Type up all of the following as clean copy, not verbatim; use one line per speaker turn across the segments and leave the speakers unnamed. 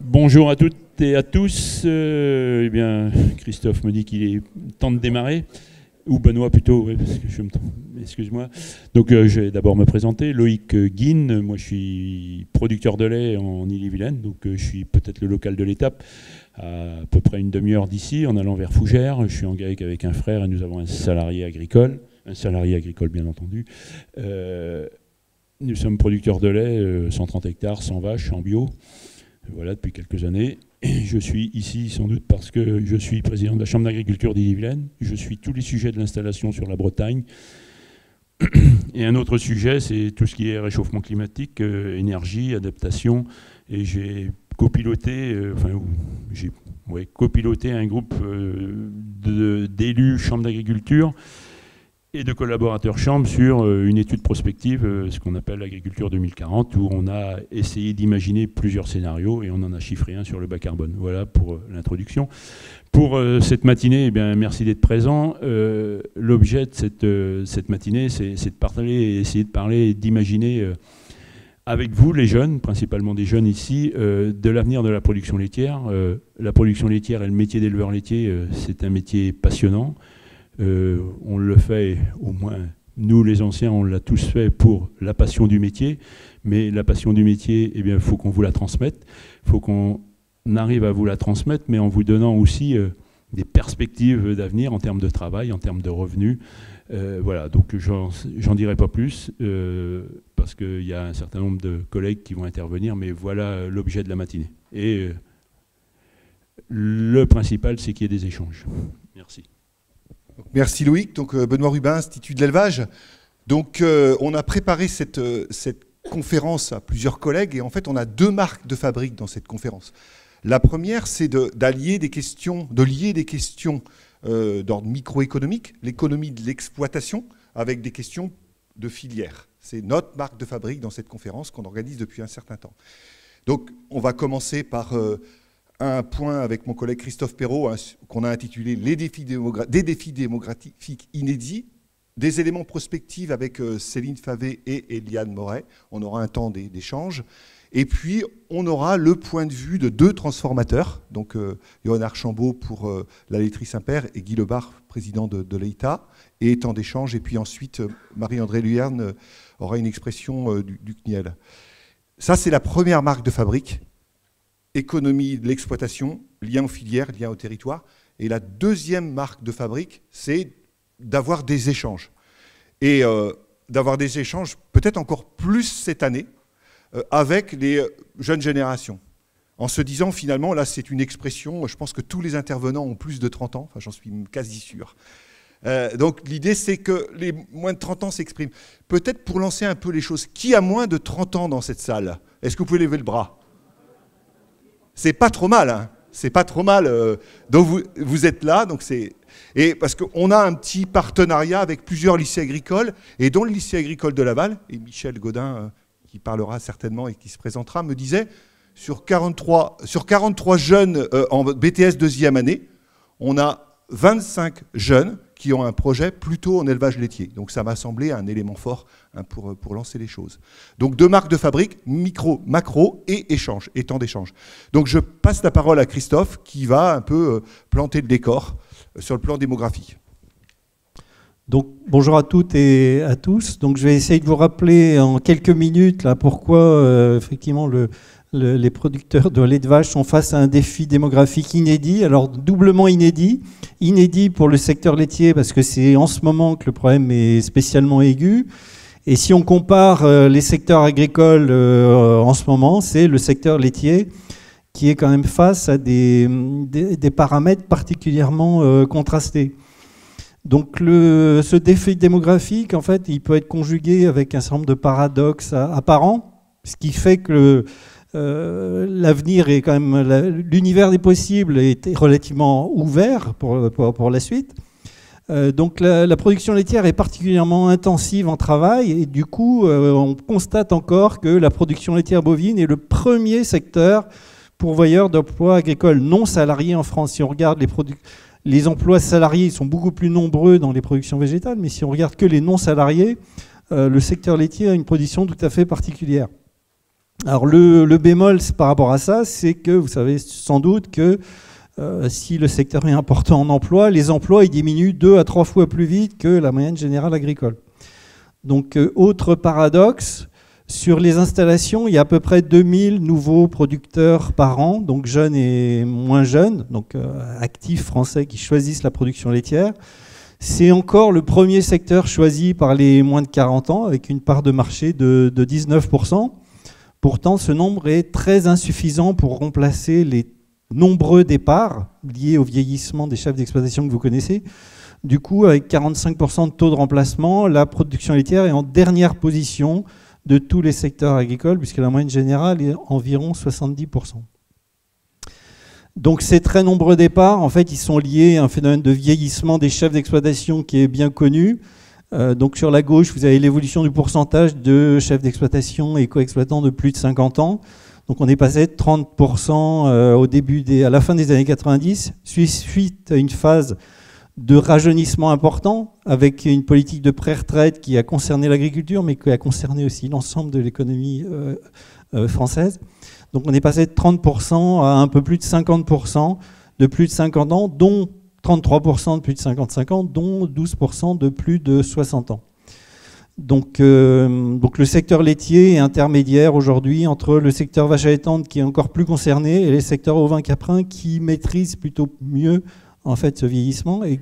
Bonjour à toutes et à tous. Eh bien, Christophe me dit qu'il est temps de démarrer, ou Benoît plutôt, ouais, parce que je me trompe. Excuse-moi. Donc, je vais d'abord me présenter. Loïc Guine, moi je suis producteur de lait en Ille-et-Vilaine, donc je suis peut-être le local de l'étape, à peu près une demi-heure d'ici, en allant vers Fougères. Je suis en GAEC avec un frère et nous avons un salarié agricole bien entendu. Nous sommes producteurs de lait, 130 hectares, 100 vaches, en bio. Voilà, depuis quelques années. Et je suis ici sans doute parce que je suis président de la Chambre d'agriculture d'Ille-et-Vilaine. Je suis tous les sujets de l'installation sur la Bretagne. Et un autre sujet, c'est tout ce qui est réchauffement climatique, énergie, adaptation. Et j'ai copiloté, copiloté un groupe d'élus Chambre d'agriculture et de collaborateurs Chambre sur une étude prospective, ce qu'on appelle l'agriculture 2040, où on a essayé d'imaginer plusieurs scénarios et on en a chiffré un sur le bas carbone. Voilà pour l'introduction. Pour cette matinée, eh bien, merci d'être présent. L'objet de cette matinée, c'est de parler et essayer de parler et d'imaginer avec vous, les jeunes, principalement des jeunes ici, de l'avenir de la production laitière. La production laitière et le métier d'éleveur laitier, c'est un métier passionnant. On le fait, au moins nous les anciens, on l'a tous fait pour la passion du métier, mais la passion du métier, eh bien, il faut qu'on vous la transmette, il faut qu'on arrive à vous la transmettre, mais en vous donnant aussi des perspectives d'avenir en termes de travail, en termes de revenus. Voilà, donc j'en dirai pas plus, parce qu'il y a un certain nombre de collègues qui vont intervenir, mais voilà l'objet de la matinée. Et le principal, c'est qu'il y ait des échanges. Merci.
Merci Loïc. Donc, Benoît Rubin, Institut de l'élevage. Donc, on a préparé cette conférence à plusieurs collègues et en fait, on a deux marques de fabrique dans cette conférence. La première, c'est de lier des questions d'ordre microéconomique, l'économie de l'exploitation, avec des questions de filière. C'est notre marque de fabrique dans cette conférence qu'on organise depuis un certain temps. Donc, on va commencer par un point avec mon collègue Christophe Perrault, qu'on a intitulé des défis démographiques inédits, des éléments prospectifs avec Céline Favé et Eliane Moret. On aura un temps d'échange. Et puis, on aura le point de vue de deux transformateurs, donc Johan Archambault pour la laiterie Saint-Père et Guy Lebar, président de l'EITA, et temps d'échange. Et puis ensuite, Marie-André Luyerne aura une expression du CNIEL. Ça, c'est la première marque de fabrique. Économie de l'exploitation, lien aux filières, lien au territoire. Et la deuxième marque de fabrique, c'est d'avoir des échanges. Et d'avoir des échanges peut-être encore plus cette année avec les jeunes générations. En se disant finalement, là c'est une expression, je pense que tous les intervenants ont plus de 30 ans, enfin j'en suis quasi sûr. Donc l'idée c'est que les moins de 30 ans s'expriment. Peut-être pour lancer un peu les choses, qui a moins de 30 ans dans cette salle? Est-ce que vous pouvez lever le bras? C'est pas trop mal, hein. C'est pas trop mal. Donc vous êtes là, donc c'est... Et parce qu'on a un petit partenariat avec plusieurs lycées agricoles, et dont le lycée agricole de Laval, et Michel Godin, qui parlera certainement et qui se présentera, me disait, sur 43 jeunes en BTS deuxième année, on a 25 jeunes qui ont un projet plutôt en élevage laitier. Donc ça m'a semblé un élément fort pour lancer les choses. Donc deux marques de fabrique, micro, macro et échange, et temps d'échange. Donc je passe la parole à Christophe qui va un peu planter le décor sur le plan démographique.
Donc bonjour à toutes et à tous. Donc je vais essayer de vous rappeler en quelques minutes là, pourquoi effectivement les producteurs de lait de vache sont face à un défi démographique inédit, alors doublement inédit. Inédit pour le secteur laitier parce que c'est en ce moment que le problème est spécialement aigu. Et si on compare les secteurs agricoles en ce moment, c'est le secteur laitier qui est quand même face à des paramètres particulièrement contrastés. Donc ce défi démographique, en fait, il peut être conjugué avec un certain nombre de paradoxes apparents, ce qui fait que l'avenir est quand même, l'univers des possibles est relativement ouvert pour la suite. Donc la production laitière est particulièrement intensive en travail et du coup on constate encore que la production laitière bovine est le premier secteur pourvoyeur d'emplois agricoles non salariés en France. Si on regarde les emplois salariés, ils sont beaucoup plus nombreux dans les productions végétales, mais si on regarde que les non salariés, le secteur laitier a une position tout à fait particulière. Alors le bémol par rapport à ça, c'est que vous savez sans doute que si le secteur est important en emploi, les emplois ils diminuent 2 à 3 fois plus vite que la moyenne générale agricole. Donc autre paradoxe, sur les installations, il y a à peu près 2000 nouveaux producteurs par an, donc jeunes et moins jeunes, donc actifs français qui choisissent la production laitière. C'est encore le premier secteur choisi par les moins de 40 ans, avec une part de marché de 19%. Pourtant, ce nombre est très insuffisant pour remplacer les nombreux départs liés au vieillissement des chefs d'exploitation que vous connaissez. Du coup, avec 45% de taux de remplacement, la production laitière est en dernière position de tous les secteurs agricoles, puisque la moyenne générale est environ 70%. Donc ces très nombreux départs, en fait, ils sont liés à un phénomène de vieillissement des chefs d'exploitation qui est bien connu. Donc sur la gauche, vous avez l'évolution du pourcentage de chefs d'exploitation et co-exploitants de plus de 50 ans. Donc on est passé de 30% à la fin des années 90, suite à une phase de rajeunissement important, avec une politique de pré-retraite qui a concerné l'agriculture, mais qui a concerné aussi l'ensemble de l'économie française. Donc on est passé de 30% à un peu plus de 50% de plus de 50 ans, dont 33% de plus de 55 ans, dont 12% de plus de 60 ans. Donc le secteur laitier est intermédiaire aujourd'hui entre le secteur vache allaitante qui est encore plus concerné et les secteurs ovins-caprins qui maîtrisent plutôt mieux en fait ce vieillissement. Et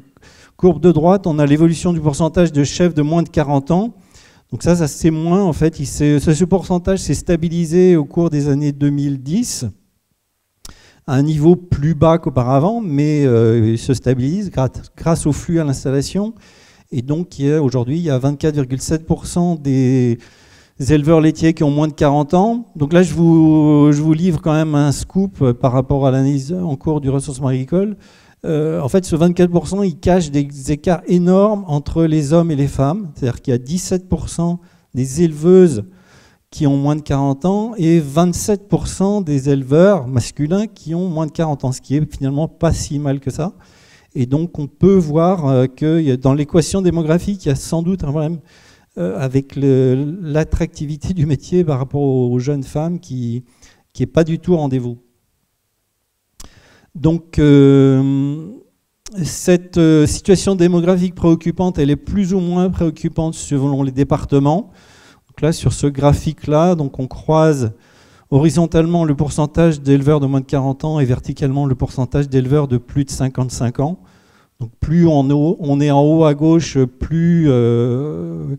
courbe de droite, on a l'évolution du pourcentage de chefs de moins de 40 ans. Donc ça c'est moins en fait. Ce pourcentage s'est stabilisé au cours des années 2010 à un niveau plus bas qu'auparavant, mais il se stabilise grâce au flux à l'installation. Et donc aujourd'hui, il y a 24,7% des éleveurs laitiers qui ont moins de 40 ans. Donc là, je vous livre quand même un scoop par rapport à l'analyse en cours du recensement agricole. En fait, ce 24%, il cache des écarts énormes entre les hommes et les femmes. C'est-à-dire qu'il y a 17% des éleveuses qui ont moins de 40 ans et 27% des éleveurs masculins qui ont moins de 40 ans, ce qui est finalement pas si mal que ça. Et donc, on peut voir que dans l'équation démographique, il y a sans doute un problème avec l'attractivité du métier par rapport aux jeunes femmes qui n'est pas du tout au rendez-vous. Donc, cette situation démographique préoccupante, elle est plus ou moins préoccupante selon les départements. Donc là, sur ce graphique-là, donc on croise horizontalement le pourcentage d'éleveurs de moins de 40 ans et verticalement le pourcentage d'éleveurs de plus de 55 ans. Donc plus on est en haut à gauche, plus le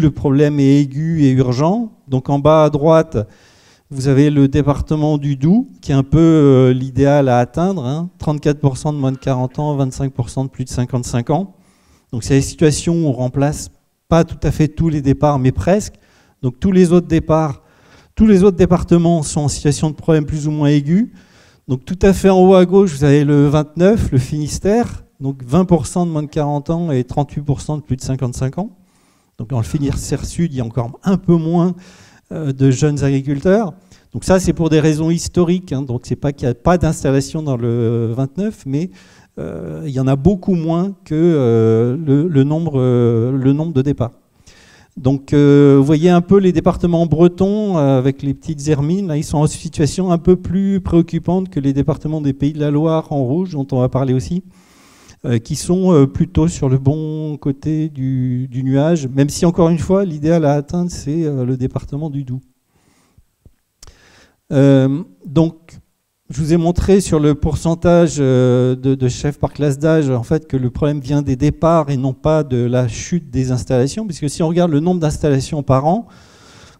problème est aigu et urgent. Donc en bas à droite, vous avez le département du Doubs, qui est un peu l'idéal à atteindre, hein, 34% de moins de 40 ans, 25% de plus de 55 ans. Donc c'est des situations où on remplace pas tout à fait tous les départs, mais presque. Donc tous les autres départements sont en situation de problème plus ou moins aigu. Donc tout à fait en haut à gauche, vous avez le 29, le Finistère, donc 20% de moins de 40 ans et 38% de plus de 55 ans. Donc dans le Finistère Sud, il y a encore un peu moins de jeunes agriculteurs. Donc ça, c'est pour des raisons historiques. Hein. Donc c'est pas qu'il n'y a pas d'installation dans le 29, mais il y en a beaucoup moins que le nombre de départs. Donc vous voyez un peu les départements bretons avec les petites hermines, là, ils sont en situation un peu plus préoccupante que les départements des Pays de la Loire en rouge, dont on va parler aussi, qui sont plutôt sur le bon côté du nuage, même si encore une fois l'idéal à atteindre c'est le département du Doubs. Donc je vous ai montré sur le pourcentage de chefs par classe d'âge en fait, que le problème vient des départs et non pas de la chute des installations, puisque si on regarde le nombre d'installations par an,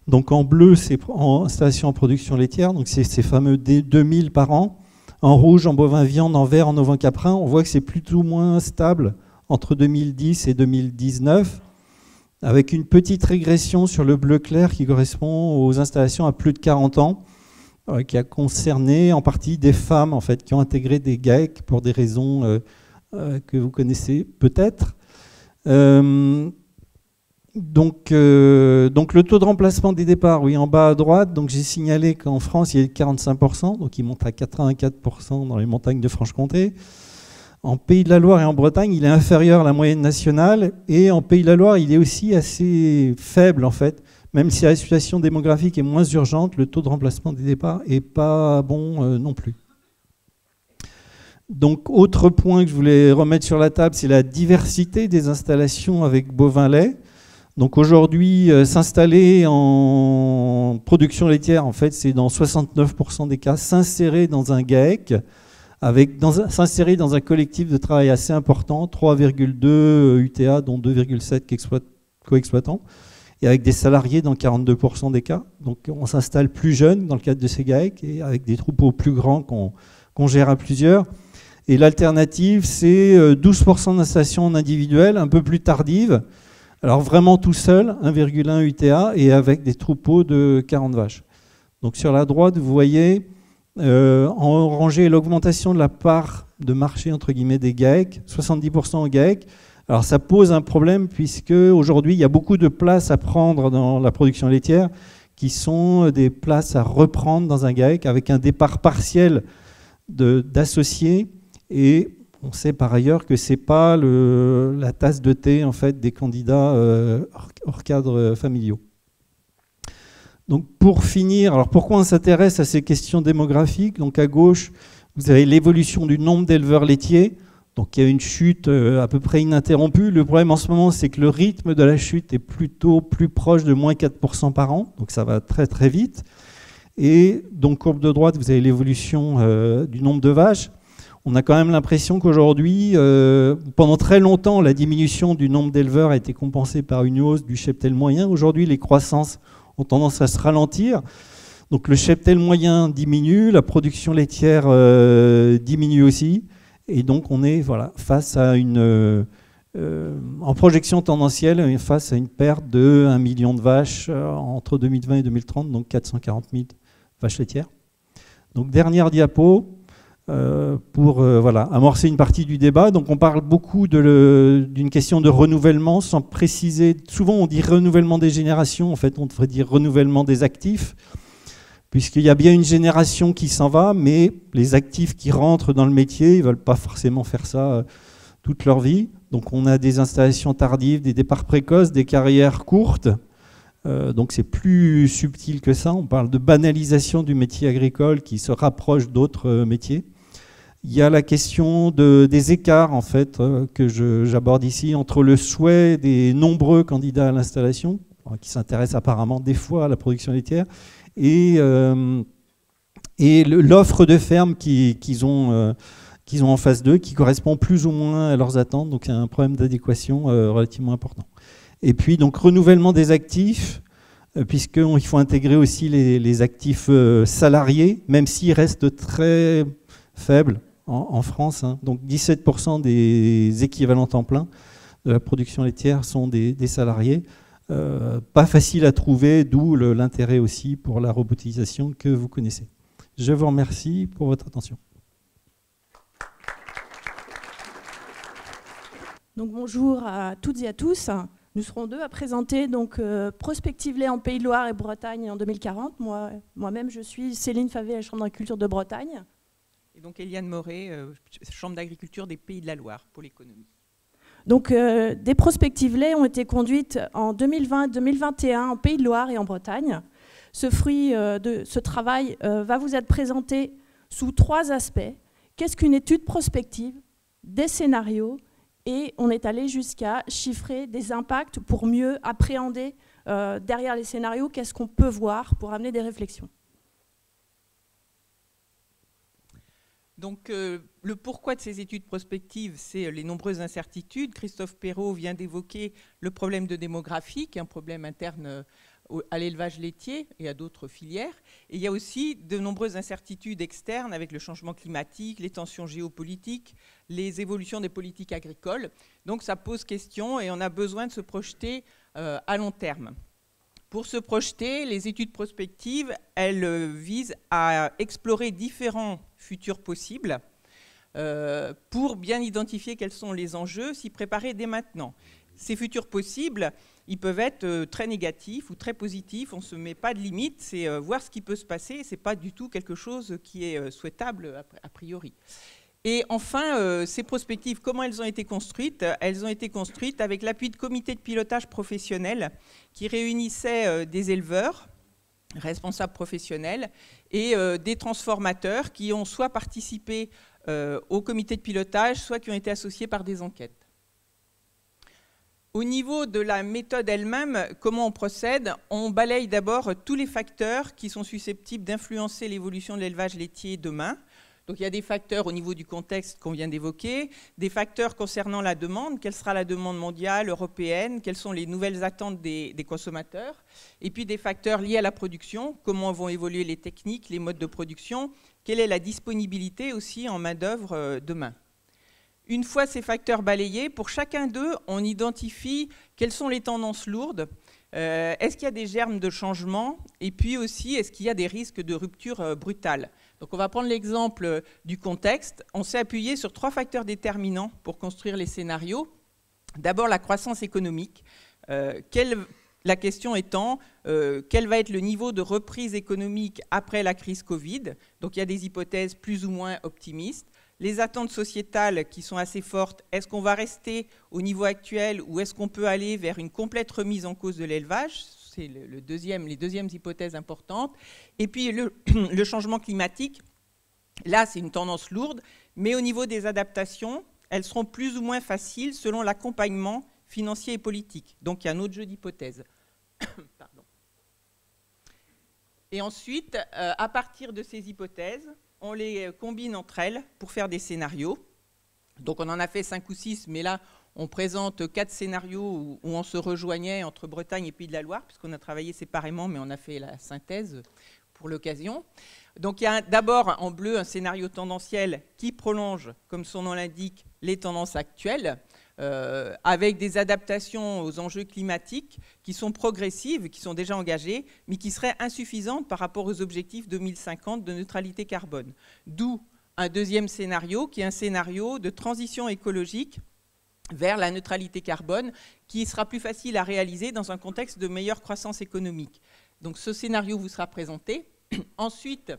donc en bleu c'est installations en production laitière, donc c'est ces fameux 2000 par an, en rouge en bovin viande, en vert en ovin caprin, on voit que c'est plutôt moins stable entre 2010 et 2019, avec une petite régression sur le bleu clair qui correspond aux installations à plus de 40 ans, qui a concerné en partie des femmes en fait, qui ont intégré des GAEC pour des raisons que vous connaissez peut-être. Donc le taux de remplacement des départs, oui, en bas à droite, donc j'ai signalé qu'en France il y a 45%, donc il monte à 84% dans les montagnes de Franche-Comté. En Pays de la Loire et en Bretagne, il est inférieur à la moyenne nationale, et en Pays de la Loire, il est aussi assez faible en fait, même si la situation démographique est moins urgente, le taux de remplacement des départs n'est pas bon non plus. Donc, autre point que je voulais remettre sur la table, c'est la diversité des installations avec bovin lait. Donc aujourd'hui, s'installer en production laitière, en fait, c'est dans 69% des cas s'insérer dans un GAEC, s'insérer dans un collectif de travail assez important, 3,2 UTA, dont 2,7 co-exploitants, et avec des salariés dans 42% des cas. Donc on s'installe plus jeune dans le cadre de ces GAEC, et avec des troupeaux plus grands qu'on gère à plusieurs. Et l'alternative, c'est 12% d'installations en individuel, un peu plus tardive. Alors vraiment tout seul, 1,1 UTA, et avec des troupeaux de 40 vaches. Donc sur la droite, vous voyez en orangé l'augmentation de la part de marché entre guillemets des GAEC, 70% en GAEC. Alors ça pose un problème puisque aujourd'hui il y a beaucoup de places à prendre dans la production laitière qui sont des places à reprendre dans un GAEC avec un départ partiel d'associés. Et on sait par ailleurs que ce n'est pas la tasse de thé en fait, des candidats hors cadre familiaux. Donc pour finir, alors pourquoi on s'intéresse à ces questions démographiques? Donc à gauche, vous avez l'évolution du nombre d'éleveurs laitiers. Donc il y a une chute à peu près ininterrompue. Le problème en ce moment, c'est que le rythme de la chute est plutôt plus proche de moins 4% par an. Donc ça va très très vite. Et donc courbe de droite, vous avez l'évolution du nombre de vaches. On a quand même l'impression qu'aujourd'hui, pendant très longtemps, la diminution du nombre d'éleveurs a été compensée par une hausse du cheptel moyen. Aujourd'hui, les croissances ont tendance à se ralentir. Donc le cheptel moyen diminue, la production laitière diminue aussi. Et donc on est face à en projection tendancielle, face à une perte de 1 million de vaches entre 2020 et 2030, donc 440 000 vaches laitières. Donc dernière diapo. Pour amorcer une partie du débat. Donc on parle beaucoup d'une question de renouvellement sans préciser. Souvent on dit renouvellement des générations, en fait on devrait dire renouvellement des actifs, puisqu'il y a bien une génération qui s'en va, mais les actifs qui rentrent dans le métier, ils ne veulent pas forcément faire ça toute leur vie. Donc on a des installations tardives, des départs précoces, des carrières courtes. Donc c'est plus subtil que ça. On parle de banalisation du métier agricole qui se rapproche d'autres métiers. Il y a la question des écarts en fait, que j'aborde ici entre le souhait des nombreux candidats à l'installation, qui s'intéressent apparemment des fois à la production laitière, et l'offre de ferme qu'ils ont en face d'eux, qui correspond plus ou moins à leurs attentes. Donc il y a un problème d'adéquation relativement important. Et puis donc renouvellement des actifs, puisqu'il faut intégrer aussi les actifs salariés, même s'ils restent très faibles en France. Donc 17% des équivalents temps plein de la production laitière sont des salariés. Pas facile à trouver, d'où l'intérêt aussi pour la robotisation que vous connaissez. Je vous remercie pour votre attention.
Donc bonjour à toutes et à tous. Nous serons deux à présenter donc, Prospective lait en Pays de Loire et Bretagne en 2040. Moi-même, je suis Céline Favé à la Chambre d'agriculture de Bretagne.
Et donc Eliane Moret, Chambre d'agriculture des Pays de la Loire pour l'économie.
Donc des prospectives lait ont été conduites en 2020-2021 en Pays de Loire et en Bretagne. Ce fruit de ce travail va vous être présenté sous 3 aspects. Qu'est-ce qu'une étude prospective? Des scénarios, et on est allé jusqu'à chiffrer des impacts pour mieux appréhender derrière les scénarios qu'est-ce qu'on peut voir pour amener des réflexions.
Donc le pourquoi de ces études prospectives, c'est les nombreuses incertitudes. Christophe Perrault vient d'évoquer le problème de démographie, qui est un problème interne à l'élevage laitier et à d'autres filières. Et il y a aussi de nombreuses incertitudes externes avec le changement climatique, les tensions géopolitiques, les évolutions des politiques agricoles. Donc ça pose question et on a besoin de se projeter à long terme. Pour se projeter, les études prospectives, elles visent à explorer différents futurs possibles pour bien identifier quels sont les enjeux, s'y préparer dès maintenant. Ces futurs possibles, ils peuvent être très négatifs ou très positifs, on ne se met pas de limite, c'est voir ce qui peut se passer, ce n'est pas du tout quelque chose qui est souhaitable a priori. Et enfin, ces prospectives, comment elles ont été construites? Elles ont été construites avec l'appui de comités de pilotage professionnels qui réunissaient des éleveurs, responsables professionnels, et des transformateurs qui ont soit participé au comité de pilotage, soit qui ont été associés par des enquêtes. Au niveau de la méthode elle-même, comment on procède? On balaye d'abord tous les facteurs qui sont susceptibles d'influencer l'évolution de l'élevage laitier demain. Donc il y a des facteurs au niveau du contexte qu'on vient d'évoquer, des facteurs concernant la demande, quelle sera la demande mondiale, européenne, quelles sont les nouvelles attentes des consommateurs, et puis des facteurs liés à la production, comment vont évoluer les techniques, les modes de production, quelle est la disponibilité aussi en main-d'œuvre demain. Une fois ces facteurs balayés, pour chacun d'eux, on identifie quelles sont les tendances lourdes, est-ce qu'il y a des germes de changement, et puis aussi est-ce qu'il y a des risques de rupture brutale. Donc on va prendre l'exemple du contexte. On s'est appuyé sur 3 facteurs déterminants pour construire les scénarios. D'abord la croissance économique, la question étant quel va être le niveau de reprise économique après la crise Covid. Donc il y a des hypothèses plus ou moins optimistes. Les attentes sociétales qui sont assez fortes, est-ce qu'on va rester au niveau actuel ou est-ce qu'on peut aller vers une complète remise en cause de l'élevage? C'est les deuxièmes hypothèses importantes. Et puis le changement climatique, là c'est une tendance lourde, mais au niveau des adaptations, elles seront plus ou moins faciles selon l'accompagnement financier et politique. Donc il y a un autre jeu d'hypothèses. Pardon. Et ensuite, à partir de ces hypothèses, on les combine entre elles pour faire des scénarios. Donc on en a fait 5 ou 6, mais là on présente 4 scénarios où on se rejoignait entre Bretagne et Pays de la Loire, puisqu'on a travaillé séparément, mais on a fait la synthèse pour l'occasion. Donc il y a d'abord en bleu un scénario tendanciel qui prolonge, comme son nom l'indique, les tendances actuelles, avec des adaptations aux enjeux climatiques qui sont progressives, qui sont déjà engagées, mais qui seraient insuffisantes par rapport aux objectifs 2050 de neutralité carbone. D'où un deuxième scénario, qui est un scénario de transition écologique vers la neutralité carbone, qui sera plus facile à réaliser dans un contexte de meilleure croissance économique. Donc ce scénario vous sera présenté. Ensuite,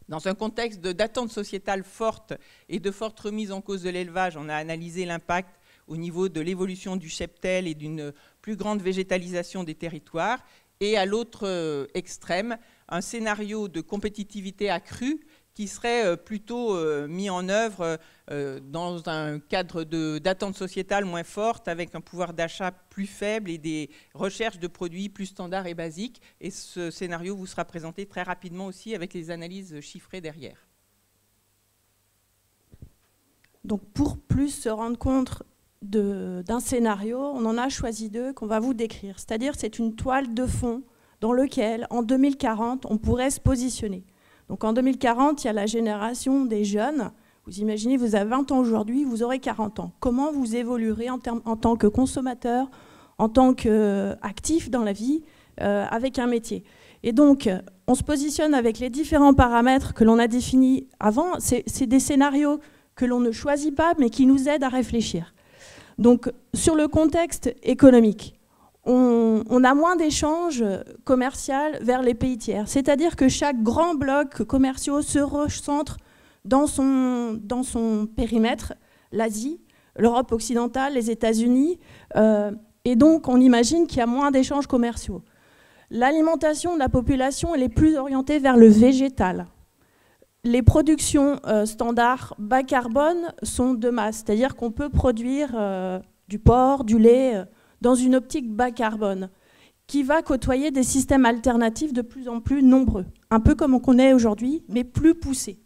dans un contexte d'attente sociétale forte et de forte remise en cause de l'élevage, on a analysé l'impact au niveau de l'évolution du cheptel et d'une plus grande végétalisation des territoires. Et à l'autre extrême, un scénario de compétitivité accrue qui serait plutôt mis en œuvre dans un cadre d'attente sociétale moins forte, avec un pouvoir d'achat plus faible et des recherches de produits plus standards et basiques. Et ce scénario vous sera présenté très rapidement aussi avec les analyses chiffrées derrière.
Donc pour plus se rendre compte d'un scénario, on en a choisi 2 qu'on va vous décrire. C'est-à-dire c'est une toile de fond dans laquelle, en 2040, on pourrait se positionner. Donc en 2040, il y a la génération des jeunes. Vous imaginez, vous avez 20 ans aujourd'hui, vous aurez 40 ans. Comment vous évoluerez en tant que consommateur, en tant qu'actif dans la vie, avec un métier? Et donc, on se positionne avec les différents paramètres que l'on a définis avant. C'est des scénarios que l'on ne choisit pas, mais qui nous aident à réfléchir. Donc, sur le contexte économique, on a moins d'échanges commerciaux vers les pays tiers. C'est-à-dire que chaque grand bloc commercial se recentre dans son périmètre, l'Asie, l'Europe occidentale, les États-Unis. Et donc, on imagine qu'il y a moins d'échanges commerciaux. L'alimentation de la population, elle est plus orientée vers le végétal. Les productions standards bas carbone sont de masse, c'est-à-dire qu'on peut produire du porc, du lait, dans une optique bas carbone, qui va côtoyer des systèmes alternatifs de plus en plus nombreux, un peu comme on connaît aujourd'hui, mais plus poussés.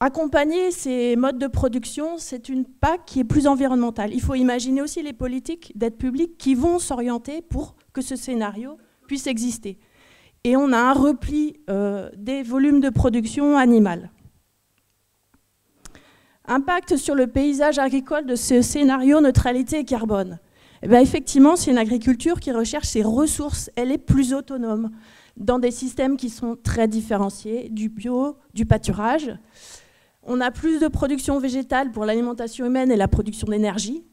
Accompagner ces modes de production, c'est une PAC qui est plus environnementale. Il faut imaginer aussi les politiques d'aide publique qui vont s'orienter pour que ce scénario puisse exister. Et on a un repli des volumes de production animale. Impact sur le paysage agricole de ce scénario neutralité carbone. Eh bien, effectivement, c'est une agriculture qui recherche ses ressources. Elle est plus autonome dans des systèmes qui sont très différenciés, du bio, du pâturage. On a plus de production végétale pour l'alimentation humaine et la production d'énergie,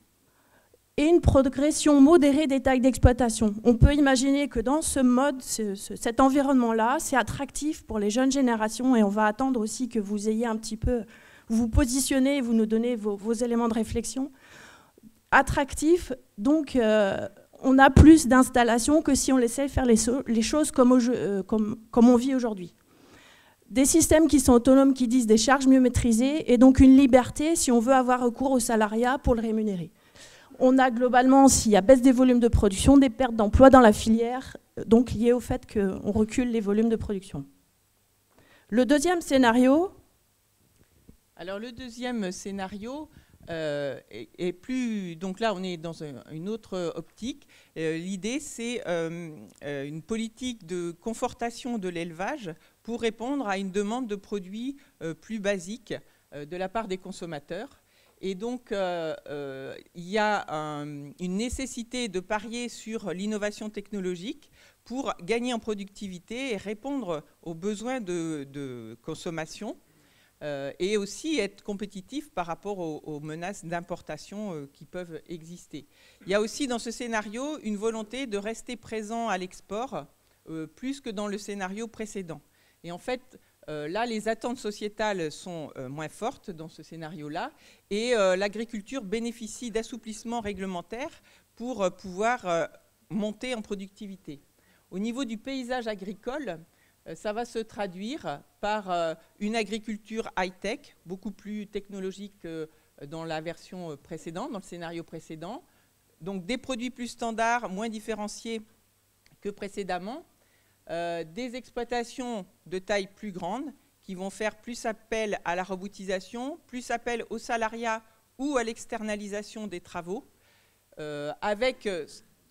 et une progression modérée des tailles d'exploitation. On peut imaginer que dans ce mode, cet environnement-là, c'est attractif pour les jeunes générations, et on va attendre aussi que vous ayez un petit peu vous vous positionnez, vous nous donnez vos éléments de réflexion. Attractif, donc on a plus d'installations que si on laissait faire les choses comme on vit aujourd'hui. Des systèmes qui sont autonomes, qui disent des charges mieux maîtrisées, et donc une liberté si on veut avoir recours au salariat pour le rémunérer. On a globalement, s'il y a baisse des volumes de production, des pertes d'emplois dans la filière, donc liées au fait qu'on recule les volumes de production. Le deuxième scénario.
Alors le deuxième scénario est plus... Donc là, on est dans une autre optique. L'idée, c'est une politique de confortation de l'élevage pour répondre à une demande de produits plus basiques de la part des consommateurs. Et donc, il y a une nécessité de parier sur l'innovation technologique pour gagner en productivité et répondre aux besoins de consommation et aussi être compétitif par rapport aux menaces d'importation qui peuvent exister. Il y a aussi dans ce scénario une volonté de rester présent à l'export plus que dans le scénario précédent. Et en fait, là, les attentes sociétales sont moins fortes dans ce scénario-là et l'agriculture bénéficie d'assouplissements réglementaires pour pouvoir monter en productivité. Au niveau du paysage agricole, ça va se traduire par une agriculture high-tech, beaucoup plus technologique que dans la version précédente, dans le scénario précédent. Donc des produits plus standards, moins différenciés que précédemment. Des exploitations de taille plus grande qui vont faire plus appel à la robotisation, plus appel au salariat ou à l'externalisation des travaux,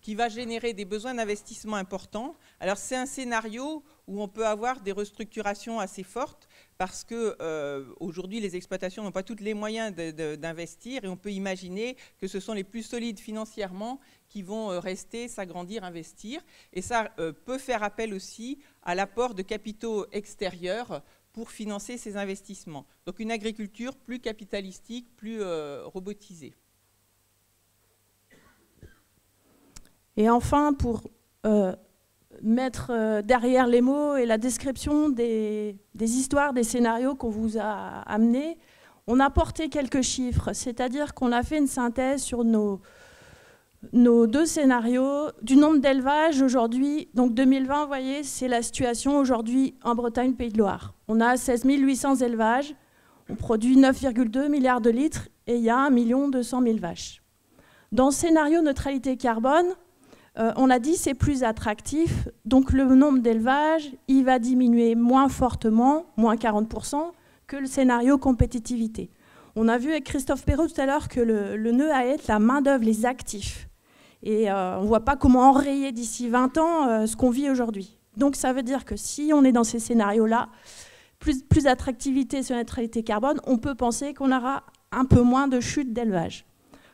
qui va générer des besoins d'investissement importants. Alors c'est un scénario où on peut avoir des restructurations assez fortes parce qu'aujourd'hui les exploitations n'ont pas tous les moyens d'investir et on peut imaginer que ce sont les plus solides financièrement qui vont rester, s'agrandir, investir. Et ça peut faire appel aussi à l'apport de capitaux extérieurs pour financer ces investissements. Donc une agriculture plus capitalistique, plus robotisée.
Et enfin, pour mettre derrière les mots et la description des histoires, des scénarios qu'on vous a amenés, on a porté quelques chiffres, c'est-à-dire qu'on a fait une synthèse sur nos deux scénarios du nombre d'élevages aujourd'hui. Donc 2020, vous voyez, c'est la situation aujourd'hui en Bretagne, Pays de Loire. On a 16 800 élevages, on produit 9,2 milliards de litres et il y a 1 200 000 vaches. Dans le scénario neutralité carbone, on a dit c'est plus attractif, donc le nombre d'élevages, il va diminuer moins fortement, moins 40%, que le scénario compétitivité. On a vu avec Christophe Perrault tout à l'heure que le nœud à être la main-d'œuvre, les actifs. Et on ne voit pas comment enrayer d'ici 20 ans ce qu'on vit aujourd'hui. Donc ça veut dire que si on est dans ces scénarios-là, plus d'attractivité sur la neutralité carbone, on peut penser qu'on aura un peu moins de chute d'élevage.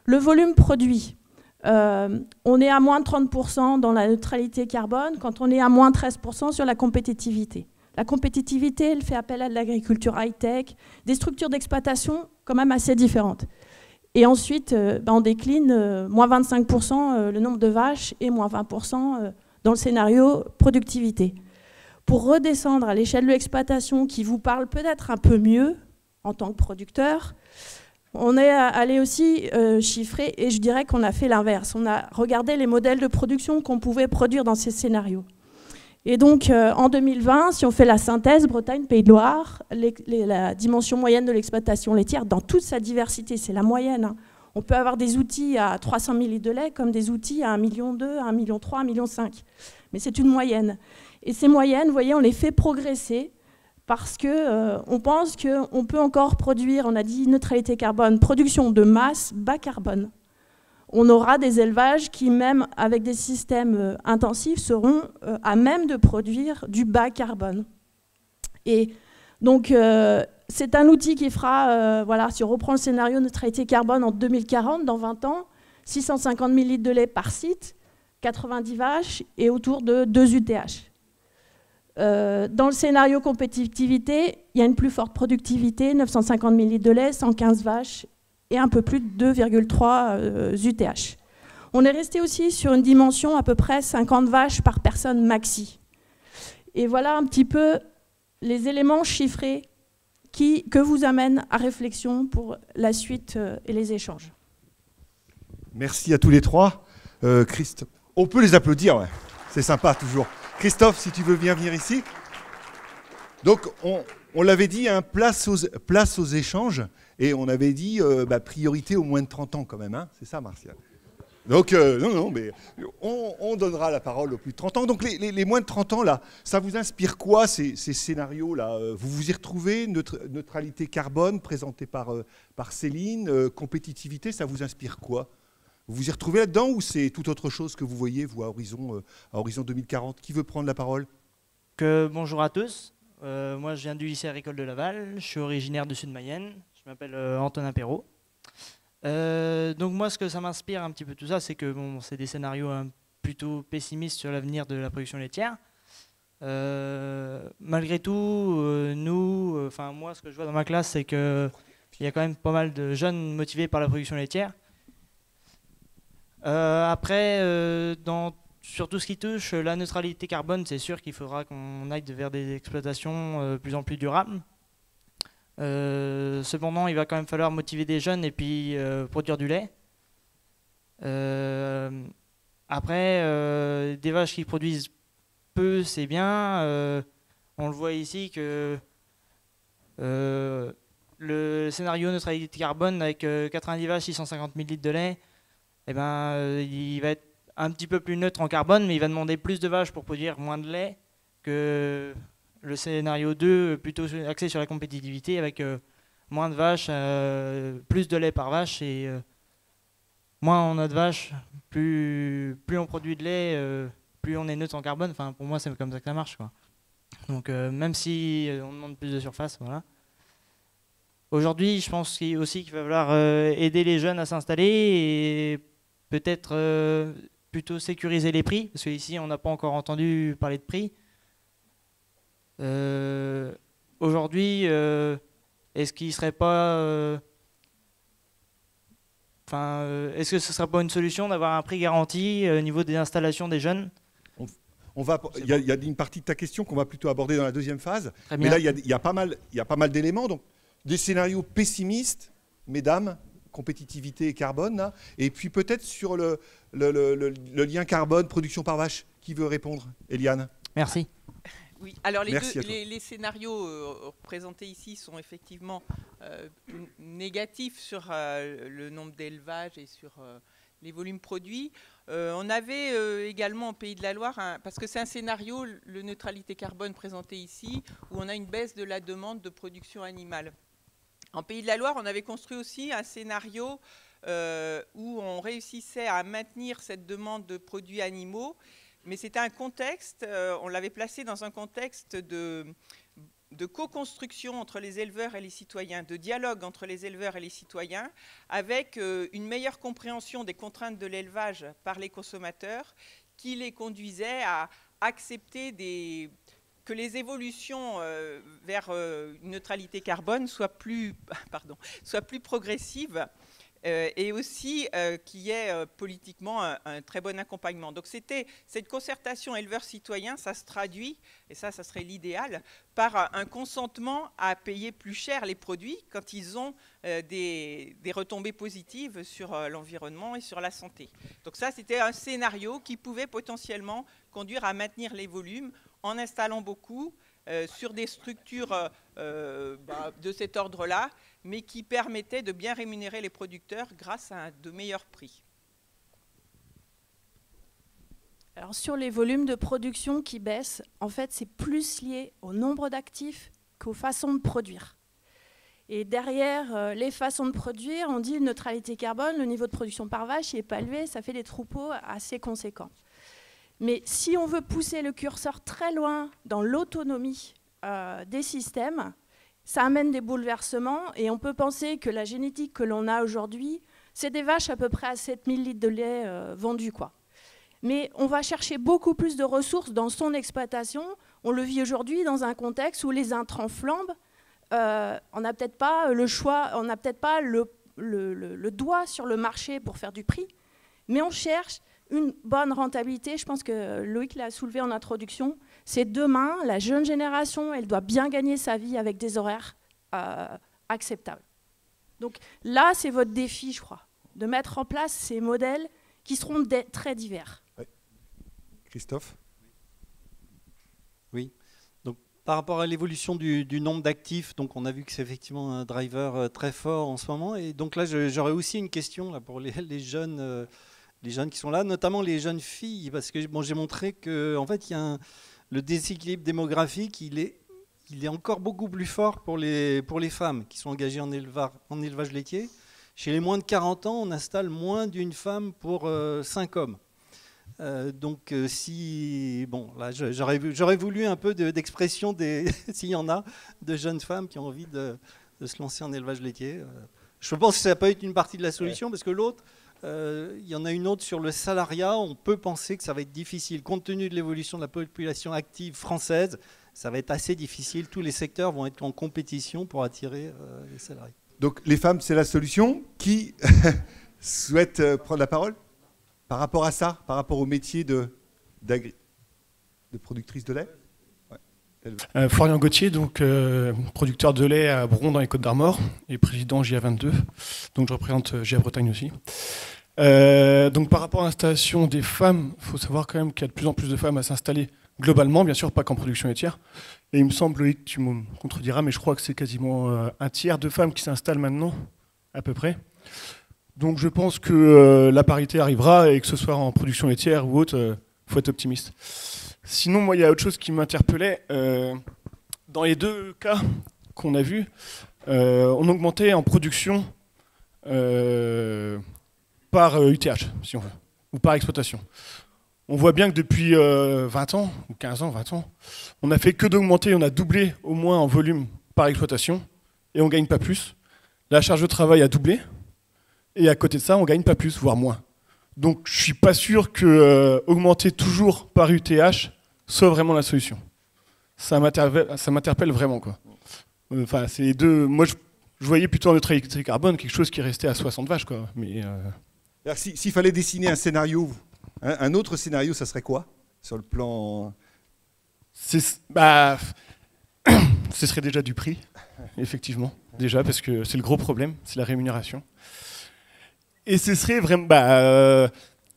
Le volume produit. On est à moins de 30% dans la neutralité carbone quand on est à moins 13% sur la compétitivité. La compétitivité, elle fait appel à de l'agriculture high-tech, des structures d'exploitation quand même assez différentes. Et ensuite, on décline moins 25% le nombre de vaches et moins 20% dans le scénario productivité. Pour redescendre à l'échelle de l'exploitation qui vous parle peut-être un peu mieux en tant que producteur, on est allé aussi chiffrer, et je dirais qu'on a fait l'inverse. On a regardé les modèles de production qu'on pouvait produire dans ces scénarios. Et donc, en 2020, si on fait la synthèse, Bretagne, Pays de Loire, la dimension moyenne de l'exploitation laitière, dans toute sa diversité, c'est la moyenne. Hein. On peut avoir des outils à 300 000 litres de lait comme des outils à 1,2 million, 1,3 million, 1,5 million. Mais c'est une moyenne. Et ces moyennes, vous voyez, on les fait progresser parce qu'on pense qu'on peut encore produire, on a dit neutralité carbone, production de masse bas carbone. On aura des élevages qui, même avec des systèmes intensifs, seront à même de produire du bas carbone. Et donc, c'est un outil qui fera, voilà, si on reprend le scénario neutralité carbone en 2040, dans 20 ans, 650 000 litres de lait par site, 90 vaches et autour de 2 UTH. Dans le scénario compétitivité, il y a une plus forte productivité, 950 000 litres de lait, 115 vaches et un peu plus de 2,3 UTH. On est resté aussi sur une dimension à peu près 50 vaches par personne maxi. Et voilà un petit peu les éléments chiffrés que vous amène à réflexion pour la suite et les échanges.
Merci à tous les trois. Christophe, on peut les applaudir, ouais. C'est sympa toujours. Christophe, si tu veux bien venir ici. Donc, on l'avait dit, hein, place aux échanges, et on avait dit priorité aux moins de 30 ans quand même, hein. C'est ça, Martial? Donc, non, mais on donnera la parole aux plus de 30 ans. Donc, les moins de 30 ans, là, ça vous inspire quoi, ces scénarios-là? Vous vous y retrouvez? Neutralité carbone, présentée par Céline, compétitivité, ça vous inspire quoi? Vous vous y retrouvez là-dedans, ou c'est tout autre chose que vous voyez, vous, à horizon 2040? Qui veut prendre la parole?
Bonjour à tous. Moi, je viens du lycée agricole de Laval. Je suis originaire du sud Mayenne. Je m'appelle Antonin Perrault. Donc moi, ce que ça m'inspire un petit peu tout ça, c'est que bon, c'est des scénarios plutôt pessimistes sur l'avenir de la production laitière. Malgré tout, moi, ce que je vois dans ma classe, c'est qu'il y a quand même pas mal de jeunes motivés par la production laitière. Après, sur tout ce qui touche la neutralité carbone, c'est sûr qu'il faudra qu'on aille vers des exploitations de plus en plus durables. Cependant, il va quand même falloir motiver des jeunes et puis produire du lait. Après, des vaches qui produisent peu, c'est bien. On le voit ici que le scénario neutralité carbone avec 90 vaches, 650 000 litres de lait, il va être un petit peu plus neutre en carbone, mais il va demander plus de vaches pour produire moins de lait que le scénario 2, plutôt axé sur la compétitivité, avec moins de vaches, plus de lait par vache, et moins on a de vaches, plus on produit de lait, plus on est neutre en carbone. Enfin, pour moi, c'est comme ça que ça marche, quoi. Donc, même si on demande plus de surface, voilà. Aujourd'hui, je pense aussi qu'il va falloir aider les jeunes à s'installer et peut-être plutôt sécuriser les prix, parce qu'ici, on n'a pas encore entendu parler de prix. Aujourd'hui, est-ce qu'il serait pas, est-ce que ce serait pas une solution d'avoir un prix garanti au niveau des installations des jeunes?
Il y a une partie de ta question qu'on va plutôt aborder dans la deuxième phase. Mais là, il y a pas mal d'éléments. Donc, des scénarios pessimistes, mesdames, compétitivité et carbone, là, et puis peut-être sur le lien carbone, production par vache. Qui veut répondre? Eliane?
Merci.
Oui, alors les scénarios présentés ici sont effectivement négatifs sur le nombre d'élevages et sur les volumes produits. On avait également au Pays de la Loire, parce que c'est un scénario, le neutralité carbone présenté ici, où on a une baisse de la demande de production animale. En Pays de la Loire, on avait construit aussi un scénario où on réussissait à maintenir cette demande de produits animaux, mais c'était un contexte, on l'avait placé dans un contexte de co-construction entre les éleveurs et les citoyens, de dialogue entre les éleveurs et les citoyens, avec une meilleure compréhension des contraintes de l'élevage par les consommateurs, qui les conduisait à accepter que les évolutions vers une neutralité carbone soient plus progressives, et aussi qu'il y ait politiquement un très bon accompagnement. Donc c'était cette concertation éleveurs-citoyens, ça se traduit, et ça serait l'idéal, par un consentement à payer plus cher les produits quand ils ont des retombées positives sur l'environnement et sur la santé. Donc ça, c'était un scénario qui pouvait potentiellement conduire à maintenir les volumes en installant beaucoup sur des structures de cet ordre-là, mais qui permettaient de bien rémunérer les producteurs grâce à de meilleurs prix.
Alors sur les volumes de production qui baissent, en fait, c'est plus lié au nombre d'actifs qu'aux façons de produire. Et derrière les façons de produire, on dit neutralité carbone, le niveau de production par vache n'est pas élevé, ça fait des troupeaux assez conséquents. Mais si on veut pousser le curseur très loin dans l'autonomie des systèmes, ça amène des bouleversements, et on peut penser que la génétique que l'on a aujourd'hui, c'est des vaches à peu près à 7000 litres de lait vendus, quoi. Mais on va chercher beaucoup plus de ressources dans son exploitation. On le vit aujourd'hui dans un contexte où les intrants flambent. On n'a peut-être pas le choix, on n'a peut-être pas le doigt sur le marché pour faire du prix, mais on cherche une bonne rentabilité. Je pense que Loïc l'a soulevé en introduction. C'est demain, la jeune génération, elle doit bien gagner sa vie avec des horaires acceptable. Donc là, c'est votre défi, je crois, de mettre en place ces modèles qui seront très divers.
Ouais. Christophe ?
Oui. Donc, par rapport à l'évolution du nombre d'actifs, donc on a vu que c'est effectivement un driver très fort en ce moment. Et donc là, j'aurais aussi une question là, pour les jeunes qui sont là, notamment les jeunes filles, parce que bon, j'ai montré que en fait, le déséquilibre démographique, il est encore beaucoup plus fort pour les femmes qui sont engagées en élevage laitier. Chez les moins de 40 ans, on installe moins d'une femme pour 5 hommes. Donc bon, là, j'aurais voulu un peu d'expression s'il y en a, de jeunes femmes qui ont envie de se lancer en élevage laitier. Je pense que ça peut être une partie de la solution, parce que l'autre, il y en a une autre sur le salariat. On peut penser que ça va être difficile, compte tenu de l'évolution de la population active française. Ça va être assez difficile. Tous les secteurs vont être en compétition pour attirer les salariés.
Donc les femmes, c'est la solution. Qui souhaite prendre la parole par rapport à ça, par rapport au métier de productrice de lait? Ouais.
Florian Gauthier, donc producteur de lait à Bron dans les Côtes-d'Armor et président GA22. Donc je représente GA Bretagne aussi. Donc par rapport à l'installation des femmes, il faut savoir quand même qu'il y a de plus en plus de femmes à s'installer globalement, bien sûr, pas qu'en production laitière. Et il me semble, Loïc, tu me contrediras, mais je crois que c'est quasiment un tiers de femmes qui s'installent maintenant, à peu près. Donc je pense que la parité arrivera, et que ce soit en production laitière ou autre, il faut être optimiste. Sinon, moi, il y a autre chose qui m'interpellait. Dans les deux cas qu'on a vus, on augmentait en production par UTH, si on veut, ou par exploitation. On voit bien que depuis 20 ans, ou 15 ans, 20 ans, on n'a fait que d'augmenter, on a doublé au moins en volume par exploitation, et on ne gagne pas plus. La charge de travail a doublé, et à côté de ça, on ne gagne pas plus, voire moins. Donc je ne suis pas sûr que augmenter toujours par UTH soit vraiment la solution. Ça m'interpelle vraiment, quoi. Enfin, c'est les deux. Moi, je voyais plutôt en neutralité carbone quelque chose qui restait à 60 vaches, quoi. Mais
s'il fallait dessiner un scénario, un autre scénario, ça serait quoi sur le plan?
Ce serait déjà du prix, effectivement, déjà, parce que c'est le gros problème, c'est la rémunération. Et ce serait vraiment,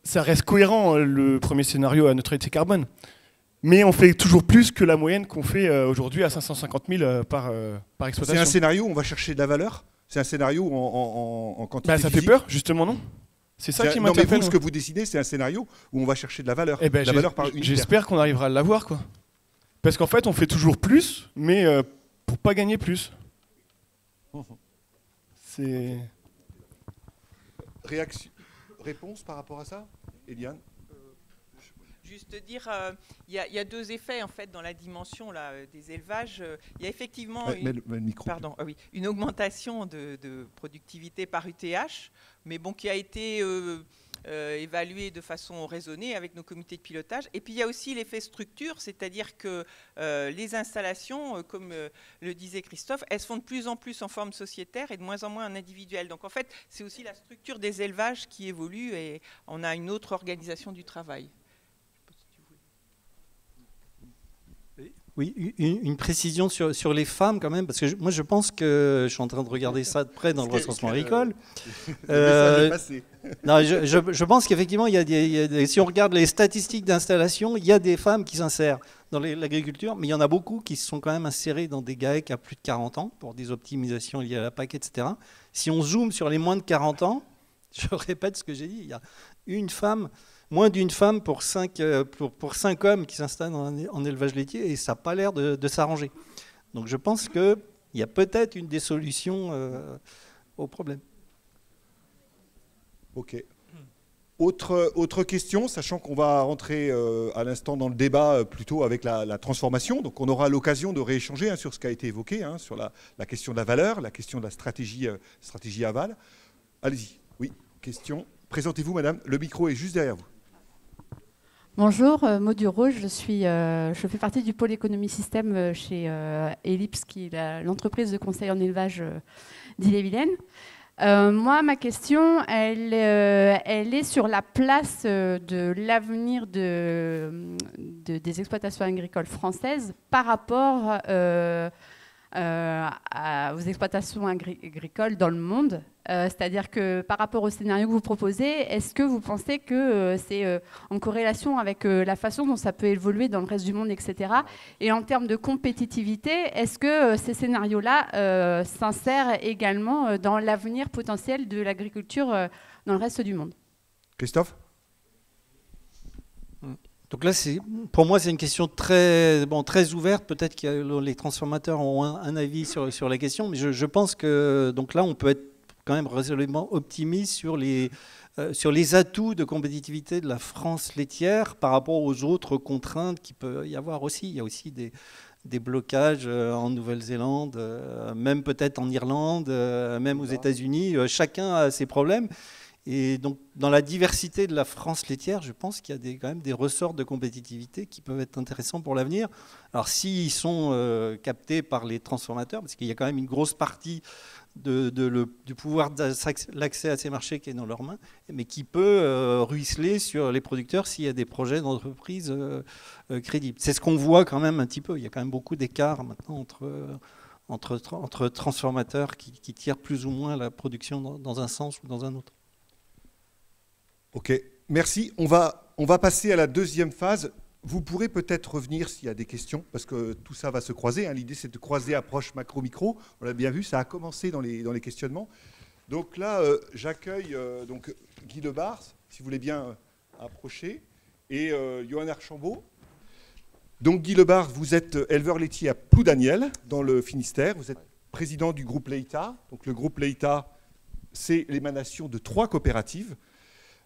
ça reste cohérent, le premier scénario à neutralité carbone. Mais on fait toujours plus que la moyenne qu'on fait aujourd'hui à 550 000 par exploitation.
C'est un scénario où on va chercher de la valeur? C'est un scénario en quantité
ça
physique?
fait peur, justement, non? C'est ça qui m'interpelle.
Non, mais vous, ce que vous dessinez, c'est un scénario où on va chercher de la valeur.
La valeur par unitaire. J'espère qu'on arrivera à l'avoir, quoi. Parce qu'en fait, on fait toujours plus, mais pour pas gagner plus. C'est...
Réponse par rapport à ça, Eliane?
Juste dire, il y a deux effets en fait dans la dimension là, des élevages. Il y a effectivement une augmentation de productivité par UTH, mais bon, qui a été évaluée de façon raisonnée avec nos comités de pilotage. Et puis il y a aussi l'effet structure, c'est-à-dire que les installations, comme le disait Christophe, elles se font de plus en plus en forme sociétaire et de moins en moins en individuel. Donc en fait, c'est aussi la structure des élevages qui évolue et on a une autre organisation du travail.
Oui, une précision sur les femmes quand même, parce que moi je pense que je suis en train de regarder ça de près dans le recensement agricole. Non, je pense qu'effectivement, si on regarde les statistiques d'installation, il y a des femmes qui s'insèrent dans l'agriculture, mais il y en a beaucoup qui se sont quand même insérées dans des GAEC à plus de 40 ans pour des optimisations liées à la PAC, etc. Si on zoome sur les moins de 40 ans, je répète ce que j'ai dit, il y a une femme... Moins d'une femme pour 5 hommes qui s'installent en élevage laitier, et ça n'a pas l'air de s'arranger. Donc je pense qu'il y a peut-être une des solutions au problème.
Ok. Autre question, sachant qu'on va rentrer à l'instant dans le débat plutôt avec la transformation. Donc on aura l'occasion de rééchanger sur ce qui a été évoqué, sur la question de la valeur, la question de la stratégie aval. Allez-y. Oui, question. Présentez-vous, madame. Le micro est juste derrière vous.
Bonjour, Maud Dureau, je fais partie du pôle économie système chez Ellipse, qui est l'entreprise de conseil en élevage d'Ille-et-Vilaine. Moi, ma question, elle est sur la place de l'avenir des exploitations agricoles françaises par rapport aux exploitations agricoles dans le monde. C'est-à-dire que par rapport au scénario que vous proposez, est-ce que vous pensez que c'est en corrélation avec la façon dont ça peut évoluer dans le reste du monde, etc. Et en termes de compétitivité, est-ce que ces scénarios-là s'insèrent également dans l'avenir potentiel de l'agriculture dans le reste du monde?
Christophe?
Donc là, pour moi, c'est une question très ouverte. Peut-être que les transformateurs ont un avis sur la question, mais je pense que donc là, on peut être quand même résolument optimiste sur les atouts de compétitivité de la France laitière par rapport aux autres contraintes qu'il peut y avoir aussi. Il y a aussi des blocages en Nouvelle-Zélande, même peut-être en Irlande, même aux États-Unis. Chacun a ses problèmes. Et donc, dans la diversité de la France laitière, je pense qu'il y a quand même des ressorts de compétitivité qui peuvent être intéressants pour l'avenir. Alors, s'ils sont captés par les transformateurs, parce qu'il y a quand même une grosse partie du pouvoir l'accès à ces marchés qui est dans leurs mains, mais qui peut ruisseler sur les producteurs s'il y a des projets d'entreprise crédibles. C'est ce qu'on voit quand même un petit peu. Il y a quand même beaucoup d'écart maintenant entre transformateurs qui tirent plus ou moins la production dans un sens ou dans un autre.
Ok, merci. On va passer à la deuxième phase. Vous pourrez peut-être revenir s'il y a des questions, parce que tout ça va se croiser. Hein. L'idée, c'est de croiser approche macro-micro. On l'a bien vu, ça a commencé dans les questionnements. Donc là, j'accueille donc Guy Lebars, si vous voulez bien approcher, et Johan Archambault. Donc Guy Lebars, vous êtes éleveur laitier à Ploudaniel, dans le Finistère. Vous êtes président du groupe Leïta. Donc le groupe Leïta, c'est l'émanation de 3 coopératives.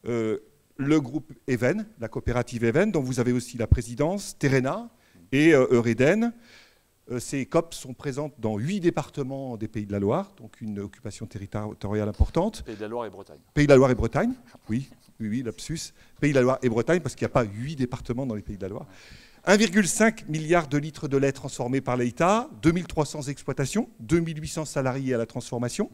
Le groupe Even, la coopérative Even, dont vous avez aussi la présidence, Terena et Eureden. Ces COP sont présentes dans 8 départements des Pays de la Loire, donc une occupation territoriale importante.
Pays de la Loire et Bretagne.
Pays de la Loire et Bretagne, oui, lapsus. Pays de la Loire et Bretagne, parce qu'il n'y a pas 8 départements dans les Pays de la Loire. 1,5 milliard de litres de lait transformés par l'Eïta, 2300 exploitations, 2800 salariés à la transformation.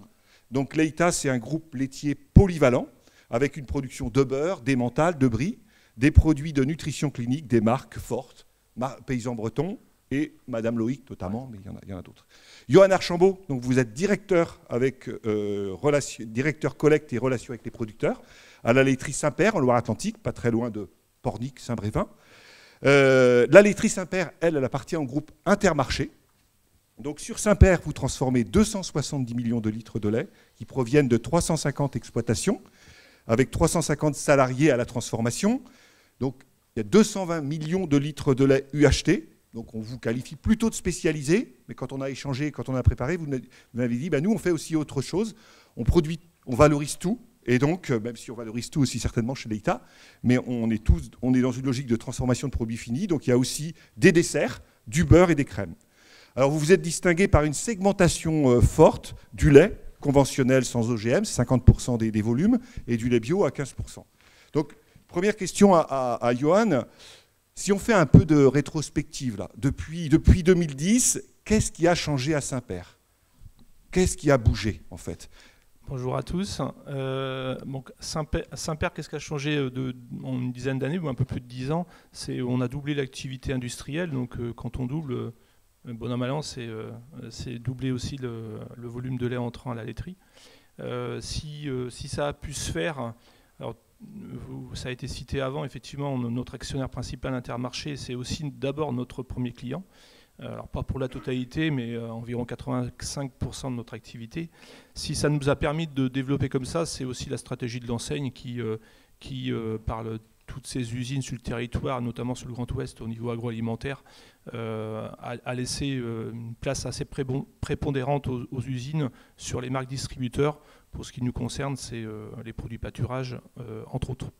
Donc l'Eïta, c'est un groupe laitier polyvalent, avec une production de beurre, d'emmental, de brie, des produits de nutrition clinique, des marques fortes, Paysans Bretons et Madame Loïc notamment, mais il y en a d'autres. Johan Archambault, donc vous êtes directeur, directeur collecte et relations avec les producteurs, à la laiterie Saint-Père, en Loire-Atlantique, pas très loin de Pornic, Saint-Brévin. La laiterie Saint-Père, elle appartient au groupe Intermarché. Donc sur Saint-Père, vous transformez 270 millions de litres de lait qui proviennent de 350 exploitations, avec 350 salariés à la transformation. Donc, il y a 220 millions de litres de lait UHT. Donc, on vous qualifie plutôt de spécialisé. Mais quand on a échangé, quand on a préparé, vous m'avez dit, nous, on fait aussi autre chose. On produit, on valorise tout. Et donc, même si on valorise tout aussi certainement chez l'Eïta, mais on est dans une logique de transformation de produits finis. Donc, il y a aussi des desserts, du beurre et des crèmes. Alors, vous vous êtes distingué par une segmentation forte du lait conventionnel sans OGM, c'est 50% des volumes, et du lait bio à 15%. Donc, première question à Johan. Si on fait un peu de rétrospective, là, depuis 2010, qu'est-ce qui a changé à Saint-Père? Qu'est-ce qui a bougé, en fait?
Bonjour à tous. Donc Saint-Père, qu'est-ce qui a changé en une dizaine d'années, ou un peu plus de 10 ans? On a doublé l'activité industrielle, donc quand on double... Bon an, mal an, c'est doubler aussi le volume de lait entrant à la laiterie. Si ça a pu se faire, alors, ça a été cité avant, effectivement, notre actionnaire principal Intermarché, c'est aussi d'abord notre premier client. Alors pas pour la totalité, mais environ 85% de notre activité. Si ça nous a permis de développer comme ça, c'est aussi la stratégie de l'enseigne qui parle toutes ces usines sur le territoire, notamment sur le Grand Ouest au niveau agroalimentaire, a laissé une place assez prépondérante aux usines sur les marques distributeurs. Pour ce qui nous concerne, c'est les produits pâturage, entre autres.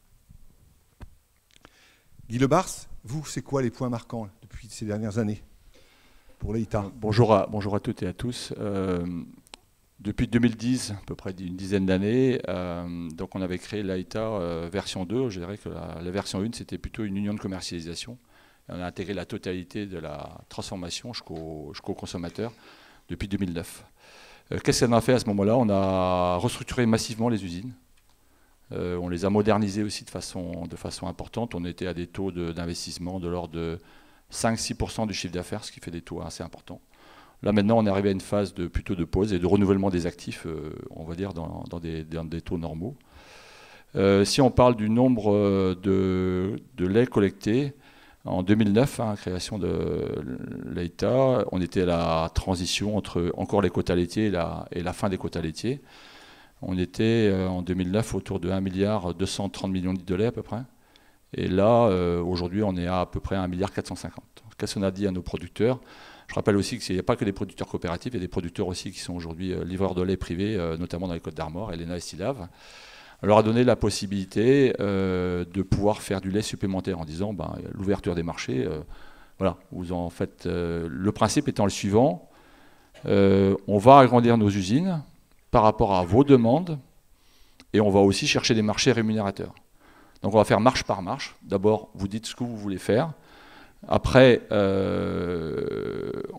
Guy Lebars, vous, c'est quoi les points marquants depuis ces dernières années pour l'Eïta?
Bonjour à toutes et à tous. Depuis 2010, à peu près une dizaine d'années, donc on avait créé l'Eïta version 2. Je dirais que la version 1, c'était plutôt une union de commercialisation. Et on a intégré la totalité de la transformation jusqu'au consommateur depuis 2009. Qu'est-ce qu'on a fait à ce moment-là? On a restructuré massivement les usines. On les a modernisées aussi de façon importante. On était à des taux d'investissement de l'ordre de 5-6% du chiffre d'affaires, ce qui fait des taux assez importants. Là maintenant, on est arrivé à une phase plutôt de pause et de renouvellement des actifs, on va dire, dans des taux normaux. Si on parle du nombre de laits collectés, en 2009, création de l'EITA, on était à la transition entre encore les quotas laitiers et la fin des quotas laitiers. On était en 2009 autour de 1,230 milliard de litres de lait à peu près. Et là, aujourd'hui, on est à peu près 1,450 milliard. Qu'est-ce qu'on a dit à nos producteurs? Je rappelle aussi qu'il n'y a pas que des producteurs coopératifs, il y a des producteurs aussi qui sont aujourd'hui livreurs de lait privés, notamment dans les Côtes d'Armor, Elena et Silave. On leur a donné la possibilité de pouvoir faire du lait supplémentaire en disant l'ouverture des marchés, voilà, vous en faites. Le principe étant le suivant, on va agrandir nos usines par rapport à vos demandes et on va aussi chercher des marchés rémunérateurs. Donc on va faire marche par marche. D'abord, vous dites ce que vous voulez faire. Après,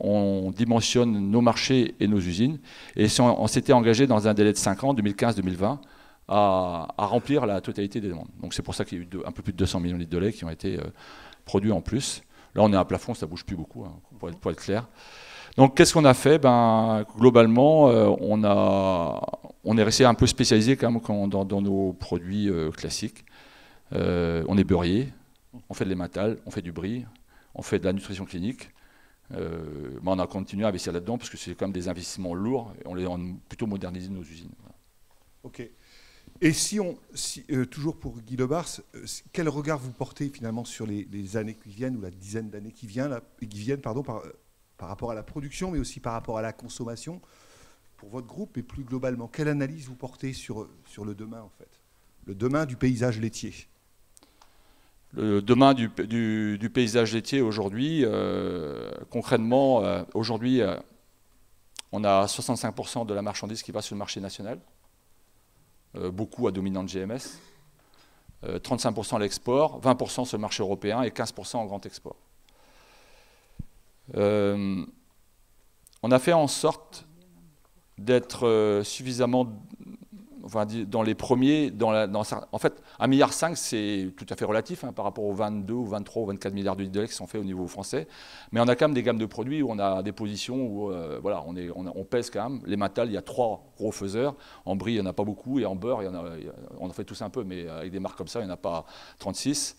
on dimensionne nos marchés et nos usines. Et on s'était engagé dans un délai de 5 ans, 2015-2020, à remplir la totalité des demandes. Donc c'est pour ça qu'il y a eu un peu plus de 200 millions de litres de lait qui ont été produits en plus. Là, on est à un plafond, ça ne bouge plus beaucoup, pour être clair. Donc qu'est-ce qu'on a fait? Globalement, on est resté un peu spécialisé quand même dans nos produits classiques. On est beurrier, on fait de l'emmental, on fait du brie, on fait de la nutrition clinique. On a continué à investir là-dedans parce que c'est quand même des investissements lourds et on a plutôt modernisé nos usines. Voilà.
Ok. Et toujours pour Guy Lebars, quel regard vous portez finalement sur les années qui viennent ou la dizaine d'années qui viennent par rapport à la production, mais aussi par rapport à la consommation pour votre groupe et plus globalement? Quelle analyse vous portez sur le demain en fait? Le demain du paysage laitier?
Le demain du paysage laitier aujourd'hui, concrètement, aujourd'hui, on a 65% de la marchandise qui va sur le marché national, beaucoup à dominante GMS, 35% à l'export, 20% sur le marché européen et 15% en grand export. On a fait en sorte d'être suffisamment dans les premiers, en fait, 1,5 milliard, c'est tout à fait relatif par rapport aux 22 ou 23 ou 24 milliards de litres de lait qui sont faits au niveau français. Mais on a quand même des gammes de produits où on a des positions où voilà, on pèse quand même. Les Matal, il y a 3 gros faiseurs. En brie, il n'y en a pas beaucoup. Et en beurre, on en fait tous un peu, mais avec des marques comme ça, il n'y en a pas 36.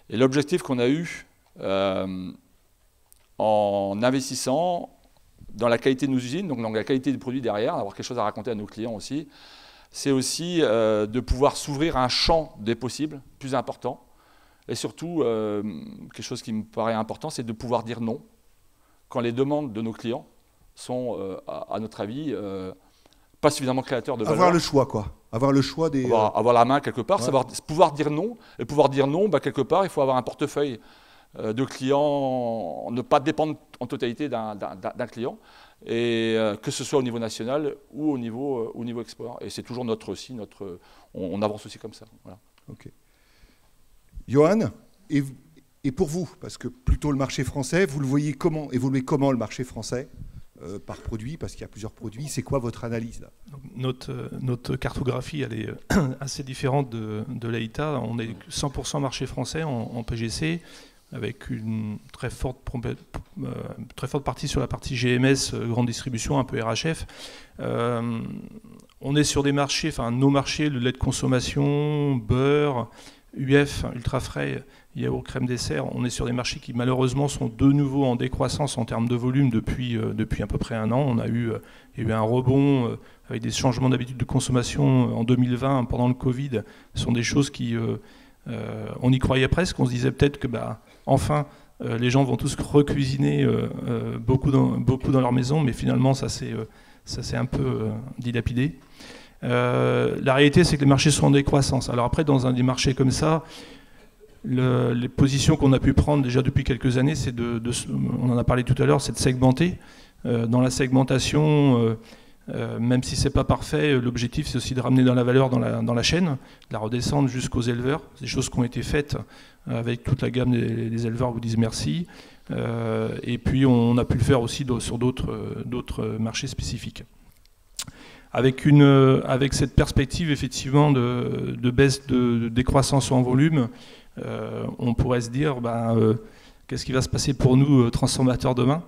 Et l'objectif qu'on a eu en investissant dans la qualité de nos usines, donc dans la qualité des produits derrière, avoir quelque chose à raconter à nos clients aussi, c'est aussi de pouvoir s'ouvrir un champ des possibles plus important. Et surtout, quelque chose qui me paraît important, c'est de pouvoir dire non quand les demandes de nos clients sont, à notre avis, pas suffisamment créateurs de valeur.
Avoir le choix, quoi. Avoir le choix des...
Avoir la main quelque part,
ouais.
pouvoir dire non. Et pouvoir dire non, quelque part, il faut avoir un portefeuille de clients, ne pas dépendre en totalité d'un client. Et que ce soit au niveau national ou au niveau export. Et c'est toujours on avance aussi comme ça. Voilà.
Ok. Johan, et pour vous, parce que plutôt le marché français, vous le voyez évoluer comment le marché français par produit, parce qu'il y a plusieurs produits, c'est quoi votre analyse là?
Notre cartographie, elle est assez différente de l'EITA. On est 100% marché français en PGC, avec une très forte partie sur la partie GMS, grande distribution, un peu RHF. On est sur des marchés, nos marchés, le lait de consommation, beurre, UF, ultra frais, yaourt, crème dessert. On est sur des marchés qui malheureusement sont de nouveau en décroissance en termes de volume depuis à peu près un an. Il y a eu un rebond avec des changements d'habitude de consommation en 2020 pendant le Covid. Ce sont des choses qui... on y croyait presque, on se disait peut-être que enfin les gens vont tous recuisiner beaucoup dans leur maison, mais finalement ça s'est un peu dilapidé. La réalité, c'est que les marchés sont en décroissance. Alors après, dans des marchés comme ça, les positions qu'on a pu prendre déjà depuis quelques années, c'est on en a parlé tout à l'heure, c'est de segmenter. Dans la segmentation, même si c'est pas parfait, l'objectif c'est aussi de ramener dans la valeur dans la chaîne, de la redescendre jusqu'aux éleveurs. C'est des choses qui ont été faites avec toute la gamme des éleveurs vous disent merci. Et puis on a pu le faire aussi sur d'autres marchés spécifiques. Avec cette perspective effectivement de baisse de décroissance en volume, on pourrait se dire qu'est-ce qui va se passer pour nous, transformateurs demain,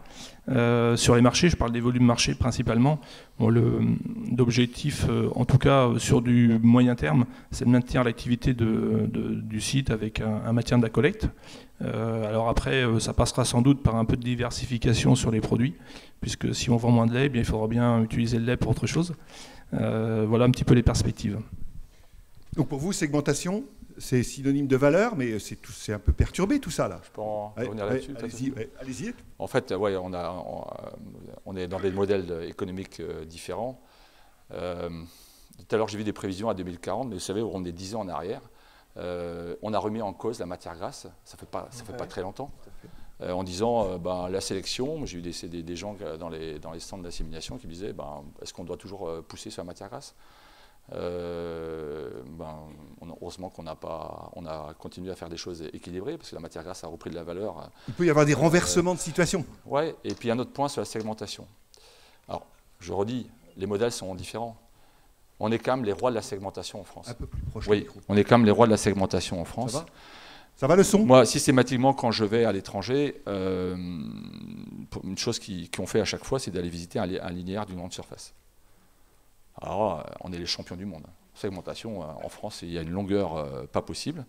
sur les marchés. Je parle des volumes marchés principalement. Bon, l'objectif, en tout cas sur du moyen terme, c'est de maintenir l'activité du site avec un maintien de la collecte. Alors après, ça passera sans doute par un peu de diversification sur les produits, puisque si on vend moins de lait, eh bien, il faudra bien utiliser le lait pour autre chose. Voilà un petit peu les perspectives.
Donc pour vous, segmentation, c'est synonyme de valeur, mais c'est un peu perturbé tout ça là.
Je peux en revenir là-dessus.
Allez-y.
En fait, ouais, on est dans des modèles économiques différents. Tout à l'heure, j'ai vu des prévisions à 2040, mais vous savez, on est 10 ans en arrière. On a remis en cause la matière grasse, ça fait pas très longtemps, en disant la sélection. J'ai eu des gens dans les stands d'assimilation qui me disaient est-ce qu'on doit toujours pousser sur la matière grasse? Heureusement qu'on a continué à faire des choses équilibrées, parce que la matière grasse a repris de la valeur.
Il peut y avoir des renversements de situation.
Oui, et puis un autre point sur la segmentation. Alors, je redis, les modèles sont différents. On est quand même les rois de la segmentation en France.
Un peu plus proche.
Oui, on est quand même les rois de la segmentation en France.
Ça va le son?
Moi, systématiquement, quand je vais à l'étranger, une chose qu'on fait à chaque fois, c'est d'aller visiter un linéaire d'une grande surface. Alors, on est les champions du monde. Segmentation, en France, il y a une longueur pas possible.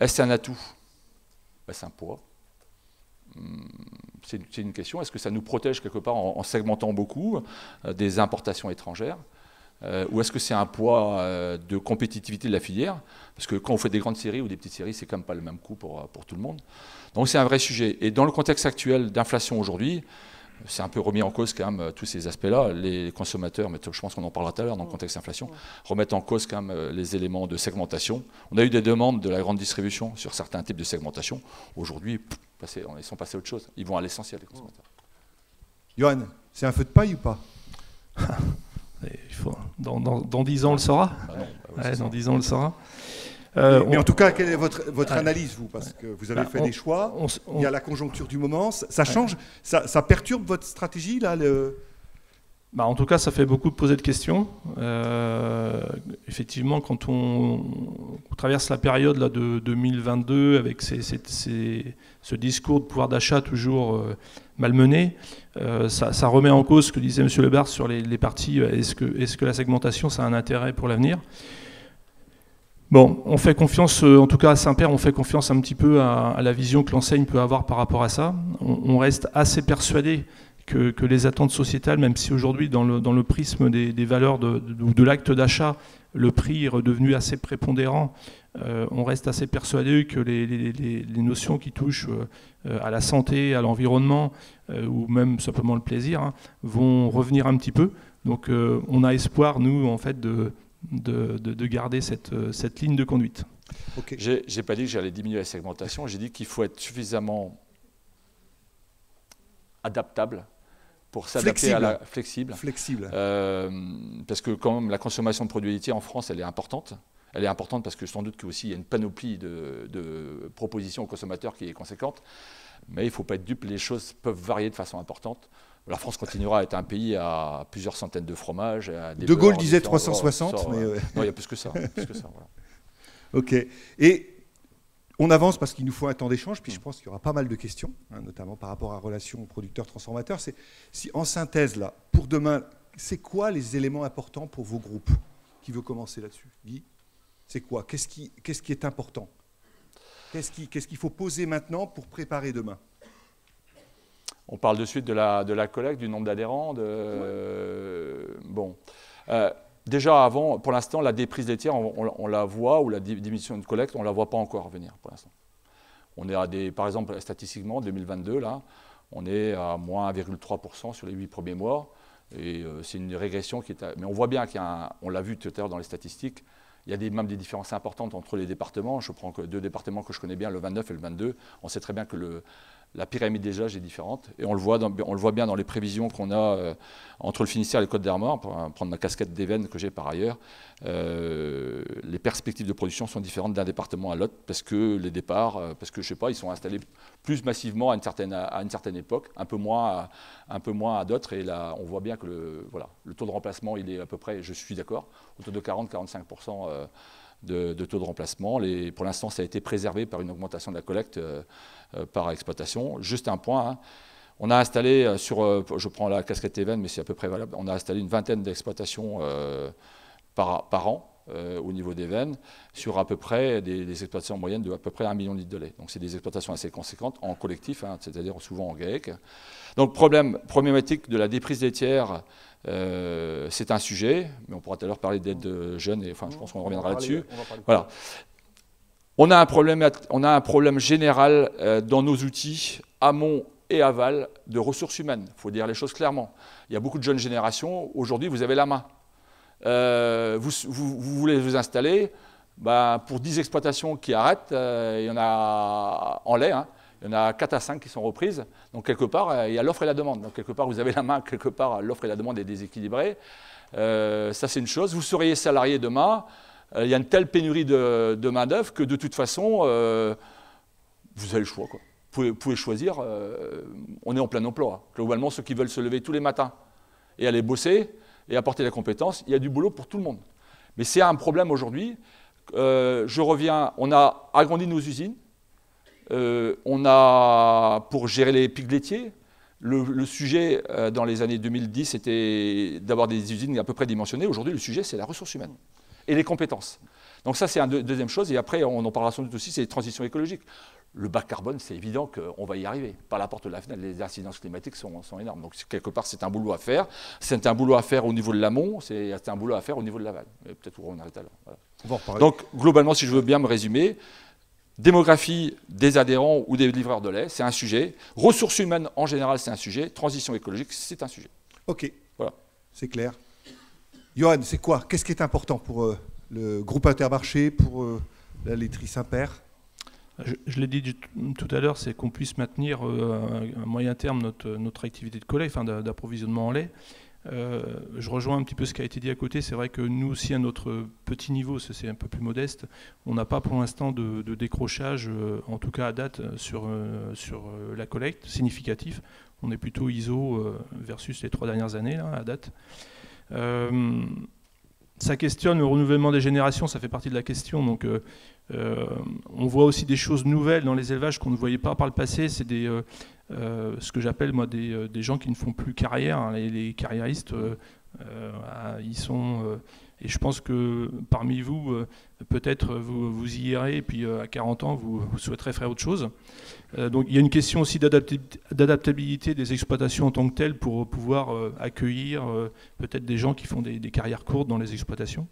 Est-ce un atout? C'est un poids. C'est une question. Est-ce que ça nous protège quelque part en segmentant beaucoup des importations étrangères? Ou est-ce que c'est un poids de compétitivité de la filière? Parce que quand on fait des grandes séries ou des petites séries, c'est quand même pas le même coût pour tout le monde. Donc c'est un vrai sujet. Et dans le contexte actuel d'inflation aujourd'hui, c'est un peu remis en cause quand même tous ces aspects-là. Les consommateurs, mais je pense qu'on en parlera tout à l'heure dans le contexte d'inflation, remettent en cause quand même les éléments de segmentation. On a eu des demandes de la grande distribution sur certains types de segmentation. Aujourd'hui, ils sont passés à autre chose. Ils vont à l'essentiel, les consommateurs.
Johan, c'est un feu de paille ou pas?
Dans 10 ans, on le saura. Dans 10 ans, on le saura.
Mais en tout cas, quelle est votre analyse, vous? Parce que vous avez fait des choix, il y a la conjoncture du moment, ça change, ça perturbe votre stratégie là,
En tout cas, ça fait beaucoup poser de questions. Effectivement, quand on traverse la période là, de 2022 avec ce discours de pouvoir d'achat toujours malmené, ça remet en cause ce que disait M. Lebars sur les parties. Est-ce que la segmentation, ça a un intérêt pour l'avenir? Bon, on fait confiance, en tout cas à Saint-Père, on fait confiance un petit peu à la vision que l'enseigne peut avoir par rapport à ça. On reste assez persuadé que les attentes sociétales, même si aujourd'hui dans le prisme des valeurs de l'acte d'achat, le prix est redevenu assez prépondérant, on reste assez persuadé que les notions qui touchent à la santé, à l'environnement, ou même simplement le plaisir, vont revenir un petit peu. Donc on a espoir, nous, en fait, de garder cette ligne de conduite.
Okay. J'ai pas dit que j'allais diminuer la segmentation, j'ai dit qu'il faut être suffisamment adaptable pour s'adapter à la flexible. Parce que quand même la consommation de produits laitiers en France, elle est importante. Elle est importante parce que sans doute qu'il y a une panoplie de propositions aux consommateurs qui est conséquente. Mais il ne faut pas être dupe, les choses peuvent varier de façon importante. La France continuera à être un pays à plusieurs centaines de fromages.
De Gaulle disait 360, mais...
Non, il y a plus que ça. Voilà.
Ok. Et on avance parce qu'il nous faut un temps d'échange, puis je pense qu'il y aura pas mal de questions, notamment par rapport à la relation producteurs-transformateurs. Si, en synthèse, là, pour demain, c'est quoi les éléments importants pour vos groupes? Qui veut commencer là-dessus? Guy? C'est quoi? Qu'est-ce qui est important? Qu'est-ce qu'il faut poser maintenant pour préparer demain?
On parle de suite de la collecte, du nombre d'adhérents. Bon. Déjà avant, pour l'instant, la déprise laitière, on la voit, ou la diminution de collecte, on ne la voit pas encore venir pour l'instant. On est par exemple, statistiquement, 2022, là, on est à moins 1,3% sur les 8 premiers mois. Et c'est une régression qui est... Mais on voit bien on l'a vu tout à l'heure dans les statistiques, il y a même des différences importantes entre les départements. Je prends que 2 départements que je connais bien, le 29 et le 22. On sait très bien que la pyramide des âges est différente. Et on le voit bien dans les prévisions qu'on a entre le Finistère et le Côte-d'Armor, pour prendre ma casquette d'Évennes que j'ai par ailleurs. Les perspectives de production sont différentes d'un département à l'autre parce que les départs, parce que je sais pas, ils sont installés plus massivement à une certaine époque, un peu moins à d'autres. Et là, on voit bien que le taux de remplacement, il est à peu près, je suis d'accord, autour de 40-45% de taux de remplacement. Pour l'instant, ça a été préservé par une augmentation de la collecte par exploitation. Juste un point, hein. On a installé, je prends la casquette Even, mais c'est à peu près valable, on a installé une vingtaine d'exploitations par an au niveau des veines, sur à peu près des exploitations moyennes de à peu près 1 million de litres de lait. Donc c'est des exploitations assez conséquentes en collectif, hein, c'est-à-dire souvent en GAEC. Donc problématique de la déprise laitière, c'est un sujet, mais on pourra tout à l'heure parler d'aide jeune, et enfin je pense qu'on reviendra là-dessus. Voilà. On a un problème général dans nos outils amont et aval de ressources humaines. Il faut dire les choses clairement. Il y a beaucoup de jeunes générations. Aujourd'hui, vous avez la main. Vous voulez vous installer. Pour 10 exploitations qui arrêtent, il y en a en lait. Hein, il y en a 4 à 5 qui sont reprises. Donc, quelque part, il y a l'offre et la demande. Donc, quelque part, vous avez la main. Quelque part, l'offre et la demande est déséquilibrée. Ça, c'est une chose. Vous seriez salarié demain. Il y a une telle pénurie de main-d'œuvre que, de toute façon, vous avez le choix, quoi. Vous pouvez choisir, on est en plein emploi. Globalement, ceux qui veulent se lever tous les matins et aller bosser et apporter la compétence, il y a du boulot pour tout le monde. Mais c'est un problème aujourd'hui. Je reviens, on a agrandi nos usines, on a, pour gérer les pics laitiers, le sujet dans les années 2010, c'était d'avoir des usines à peu près dimensionnées. Aujourd'hui, le sujet, c'est la ressource humaine et les compétences. Donc ça, c'est une deuxième chose. Et après, on en parlera sans doute aussi, c'est les transitions écologiques. Le bas carbone, c'est évident qu'on va y arriver. Par la porte de la fenêtre, les incidences climatiques sont énormes. Donc, quelque part, c'est un boulot à faire. C'est un boulot à faire au niveau de l'amont, c'est un boulot à faire au niveau de l'aval. Peut-être qu'on arrête là. Voilà. On va en reparler. Donc, globalement, si je veux bien me résumer, démographie des adhérents ou des livreurs de lait, c'est un sujet. Ressources humaines, en général, c'est un sujet. Transition écologique, c'est un sujet.
OK.
Voilà.
C'est clair. Johan, c'est quoi? Qu'est-ce qui est important pour le groupe Intermarché, pour la laiterie Saint-Père?
Je l'ai dit tout à l'heure, c'est qu'on puisse maintenir à moyen terme notre activité de collecte, enfin d'approvisionnement en lait. Je rejoins un petit peu ce qui a été dit à côté. C'est vrai que nous aussi, à notre petit niveau, c'est un peu plus modeste, on n'a pas pour l'instant de décrochage, en tout cas à date, sur la collecte significatif. On est plutôt ISO versus les 3 dernières années, là, à date. Ça questionne le renouvellement des générations, ça fait partie de la question. Donc, on voit aussi des choses nouvelles dans les élevages qu'on ne voyait pas par le passé. C'est ce que j'appelle moi des gens qui ne font plus carrière. Hein. Les carriéristes, ils sont... et je pense que parmi vous, peut-être vous y irez, et puis à 40 ans, vous souhaiterez faire autre chose. Donc il y a une question aussi d'adaptabilité des exploitations en tant que telles pour pouvoir accueillir peut-être des gens qui font des carrières courtes dans les exploitations.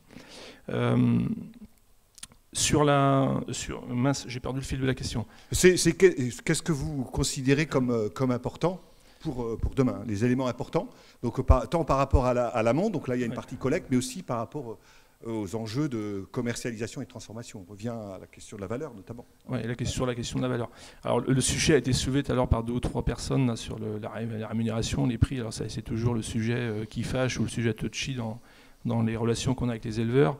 Mince, j'ai perdu le fil de la question.
Qu'est-ce que vous considérez comme important pour demain, les éléments importants, donc tant par rapport à l'amont, donc là il y a une partie collecte, mais aussi par rapport aux enjeux de commercialisation et de transformation. On revient à la question de la valeur notamment.
Oui, sur la question de la valeur. Alors le sujet a été soulevé tout à l'heure par 2 ou 3 personnes là, sur la rémunération, les prix. Alors ça, c'est toujours le sujet qui fâche ou le sujet touchy dans les relations qu'on a avec les éleveurs.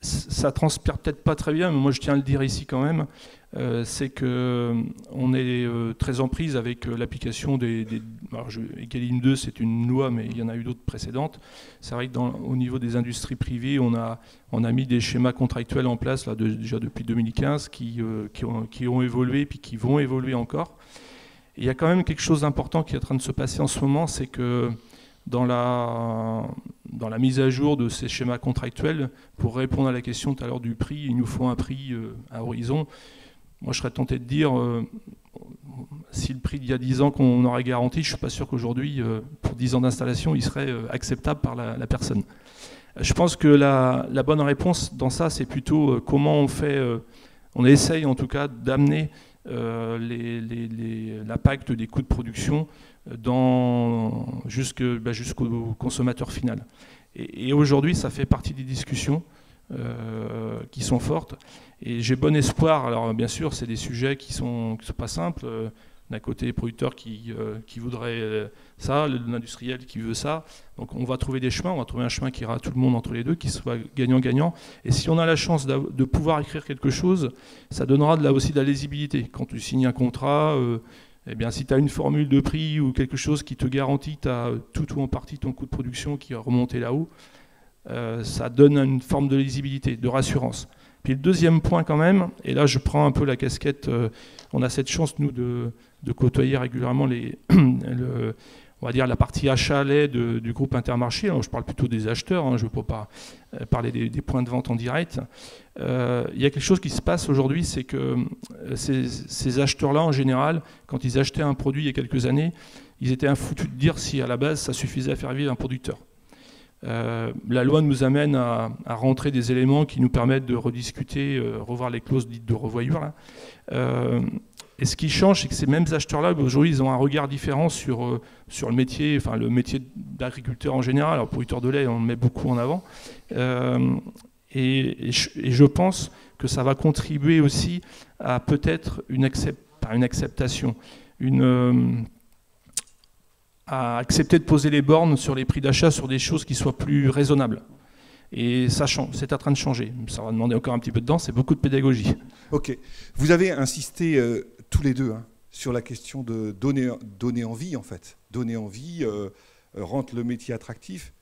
Ça transpire peut-être pas très bien, mais moi je tiens à le dire ici quand même, c'est qu'on est très en prise avec l'application alors Egalim 2, c'est une loi, mais il y en a eu d'autres précédentes. C'est vrai qu'au niveau des industries privées, on a mis des schémas contractuels en place là, déjà depuis 2015 qui ont évolué puis qui vont évoluer encore. Et il y a quand même quelque chose d'important qui est en train de se passer en ce moment, c'est que dans la mise à jour de ces schémas contractuels, pour répondre à la question tout à l'heure du prix, il nous faut un prix à horizon. Moi, je serais tenté de dire, si le prix d'il y a 10 ans qu'on aurait garanti, je ne suis pas sûr qu'aujourd'hui, pour 10 ans d'installation, il serait acceptable par la personne. Je pense que la bonne réponse dans ça, c'est plutôt comment on fait, on essaye en tout cas d'amener l'impact des coûts de production jusqu'au consommateur final. Et aujourd'hui, ça fait partie des discussions qui sont fortes. Et j'ai bon espoir. Alors bien sûr, c'est des sujets qui sont pas simples. D'un côté, les producteurs qui voudraient ça, l'industriel qui veut ça. Donc on va trouver des chemins, on va trouver un chemin qui ira à tout le monde entre les deux, qui soit gagnant-gagnant. Et si on a la chance de pouvoir écrire quelque chose, ça donnera aussi de la lisibilité. Quand tu signes un contrat, eh bien, si tu as une formule de prix ou quelque chose qui te garantit tu as tout ou en partie ton coût de production qui va remonter là-haut, ça donne une forme de lisibilité, de rassurance. Puis le deuxième point quand même, et là je prends un peu la casquette, on a cette chance nous de côtoyer régulièrement on va dire la partie achat lait du groupe Intermarché. Alors, je parle plutôt des acheteurs, hein, je ne veux pas parler des points de vente en direct. Il y a quelque chose qui se passe aujourd'hui, c'est que ces acheteurs-là, en général, quand ils achetaient un produit il y a quelques années, ils étaient infoutus de dire si à la base ça suffisait à faire vivre un producteur. La loi nous amène à rentrer des éléments qui nous permettent de rediscuter, revoir les clauses dites de revoyure. Là. Et ce qui change, c'est que ces mêmes acheteurs-là, aujourd'hui, ils ont un regard différent sur le métier, enfin le métier d'agriculteur en général. Alors, producteur de lait, on le met beaucoup en avant. Et je pense que ça va contribuer aussi à peut-être une acceptation, à accepter de poser les bornes sur les prix d'achat sur des choses qui soient plus raisonnables. Et ça change, c'est en train de changer. Ça va demander encore un petit peu de temps, c'est beaucoup de pédagogie.
Ok. Vous avez insisté tous les deux sur la question de donner envie, en fait. Donner envie, rendre le métier attractif.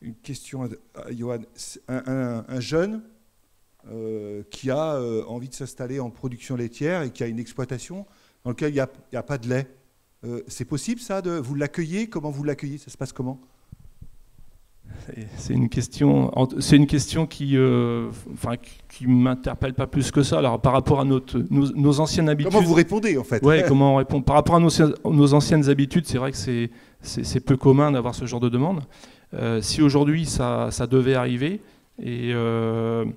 Une question à Johan. Un jeune qui a envie de s'installer en production laitière et qui a une exploitation dans laquelle il n'y a pas de lait, c'est possible ça vous l'accueillez? Comment vous l'accueillez? Ça se passe comment?
C'est une question qui m'interpelle pas plus que ça. Alors par rapport à nos anciennes habitudes.
Comment vous répondez en fait?
Ouais, comment on répond? Par rapport à nos anciennes habitudes, c'est vrai que c'est peu commun d'avoir ce genre de demande. Si aujourd'hui ça devait arriver, et je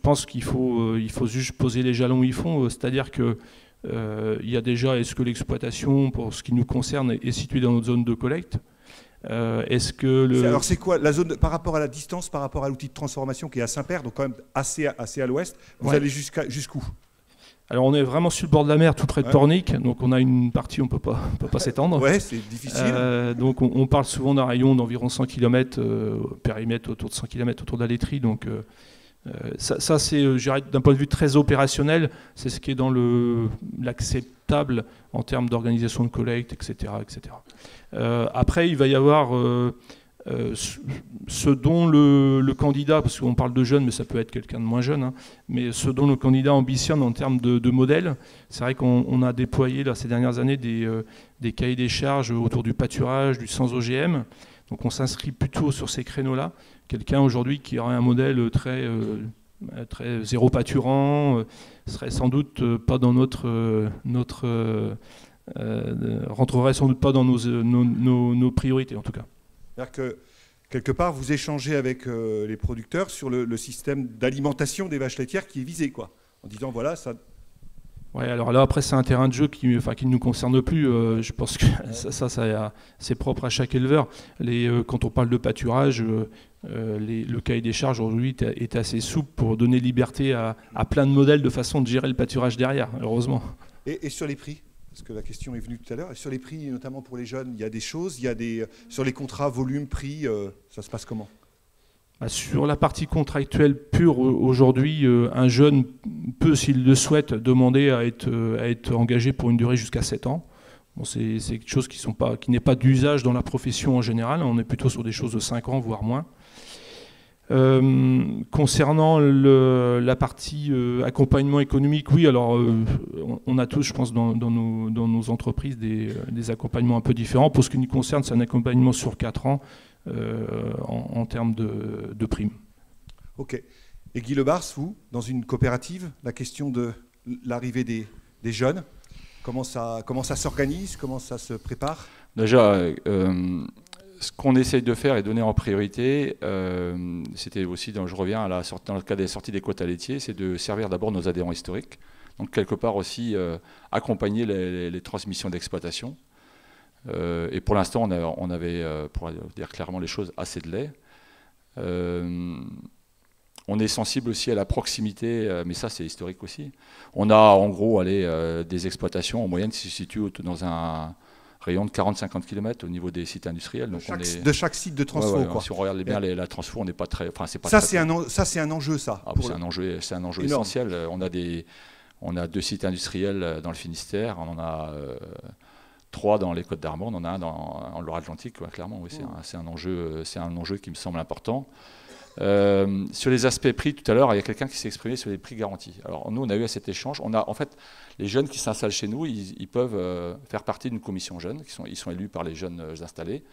pense qu'il faut juste poser les jalons où ils font, c'est-à-dire que il y a déjà, est-ce que l'exploitation, pour ce qui nous concerne, est située dans notre zone de collecte? Est-ce que
alors c'est quoi la zone par rapport à la distance, par rapport à l'outil de transformation qui est à Saint-Père, donc quand même assez à l'ouest, vous allez jusqu'où?
Alors on est vraiment sur le bord de la mer, tout près de Pornic, donc on a une partie, on peut pas s'étendre.
Ouais, c'est difficile.
Donc on parle souvent d'un rayon d'environ 100 km, périmètre autour de 100 km autour de la laiterie, donc ça c'est, d'un point de vue très opérationnel, c'est ce qui est dans l'acceptable en termes d'organisation de collecte, etc. etc. Après, il va y avoir ce dont le candidat, parce qu'on parle de jeunes, mais ça peut être quelqu'un de moins jeune, hein, mais ce dont le candidat ambitionne en termes de modèle. C'est vrai qu'on a déployé là, ces dernières années des cahiers des charges autour du pâturage, du sans OGM. Donc on s'inscrit plutôt sur ces créneaux-là. Quelqu'un aujourd'hui qui aurait un modèle très zéro pâturant serait sans doute pas dans rentrerait sans doute pas dans nos priorités en tout cas.
C'est-à-dire que quelque part vous échangez avec les producteurs sur le système d'alimentation des vaches laitières qui est visé, quoi, en disant voilà ça.
Ouais, alors là après c'est un terrain de jeu qui ne nous concerne plus. Je pense que c'est propre à chaque éleveur. Quand on parle de pâturage, le cahier des charges aujourd'hui est assez souple pour donner liberté à plein de modèles de façon de gérer le pâturage derrière, heureusement.
Et sur les prix, parce que la question est venue tout à l'heure, et sur les prix, notamment pour les jeunes, il y a des choses, sur les contrats volume, prix, ça se passe comment?
Sur la partie contractuelle pure, aujourd'hui, un jeune peut, s'il le souhaite, demander à être engagé pour une durée jusqu'à 7 ans. Bon, c'est quelque chose qui n'est pas d'usage dans la profession en général, on est plutôt sur des choses de 5 ans, voire moins. Concernant la partie accompagnement économique, oui, alors on a tous, je pense, dans nos entreprises des accompagnements un peu différents. Pour ce qui nous concerne, c'est un accompagnement sur 4 ans en termes de primes.
Ok. Et Guy Lebars, vous, dans une coopérative, la question de l'arrivée des jeunes, comment ça s'organise, comment ça se prépare?
Déjà, ce qu'on essaye de faire et donner en priorité, c'était aussi, je reviens dans le cas des sorties des quotas laitiers, c'est de servir d'abord nos adhérents historiques. Donc quelque part aussi accompagner les transmissions d'exploitation. Et pour l'instant, on avait, pour dire clairement les choses, assez de lait. On est sensible aussi à la proximité, mais ça c'est historique aussi. On a en gros des exploitations en moyenne qui se situent dans un rayon de 40-50 km au niveau des sites industriels. Donc
de chaque site de transfo, quoi.
Si on regarde bien la transfo, on n'est pas très... C'est pas
ça, c'est un enjeu, ça.
C'est un enjeu essentiel. On a 2 sites industriels dans le Finistère, on en a 3 dans les Côtes d'Armor, on en a un en Loire-Atlantique, clairement. Oui, c'est un enjeu qui me semble important. Sur les aspects prix, tout à l'heure, il y a quelqu'un qui s'est exprimé sur les prix garantis. Alors nous, on a eu à cet échange, en fait, les jeunes qui s'installent chez nous, ils peuvent faire partie d'une commission jeune, ils sont élus par les jeunes installés,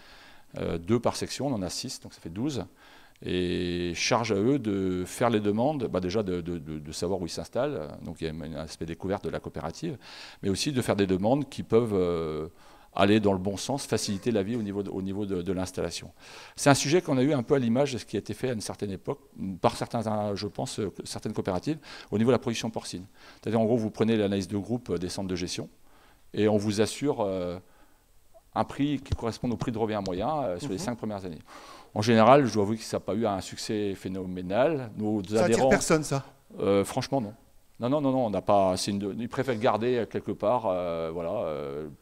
2 par section, on en a 6, donc ça fait 12. Et charge à eux de faire les demandes, déjà de savoir où ils s'installent, donc il y a un aspect découverte de la coopérative, mais aussi de faire des demandes qui peuvent aller dans le bon sens, faciliter la vie au niveau de l'installation. C'est un sujet qu'on a eu un peu à l'image de ce qui a été fait à une certaine époque, par certaines coopératives, au niveau de la production porcine. C'est-à-dire, en gros, vous prenez l'analyse de groupe des centres de gestion, et on vous assure un prix qui correspond au prix de revient moyen sur les 5 premières années. En général, je dois avouer que ça n'a pas eu un succès phénoménal.
Ça attire personne, ça?
Franchement, non. Non, on n'a pas. Ils préfèrent garder quelque part.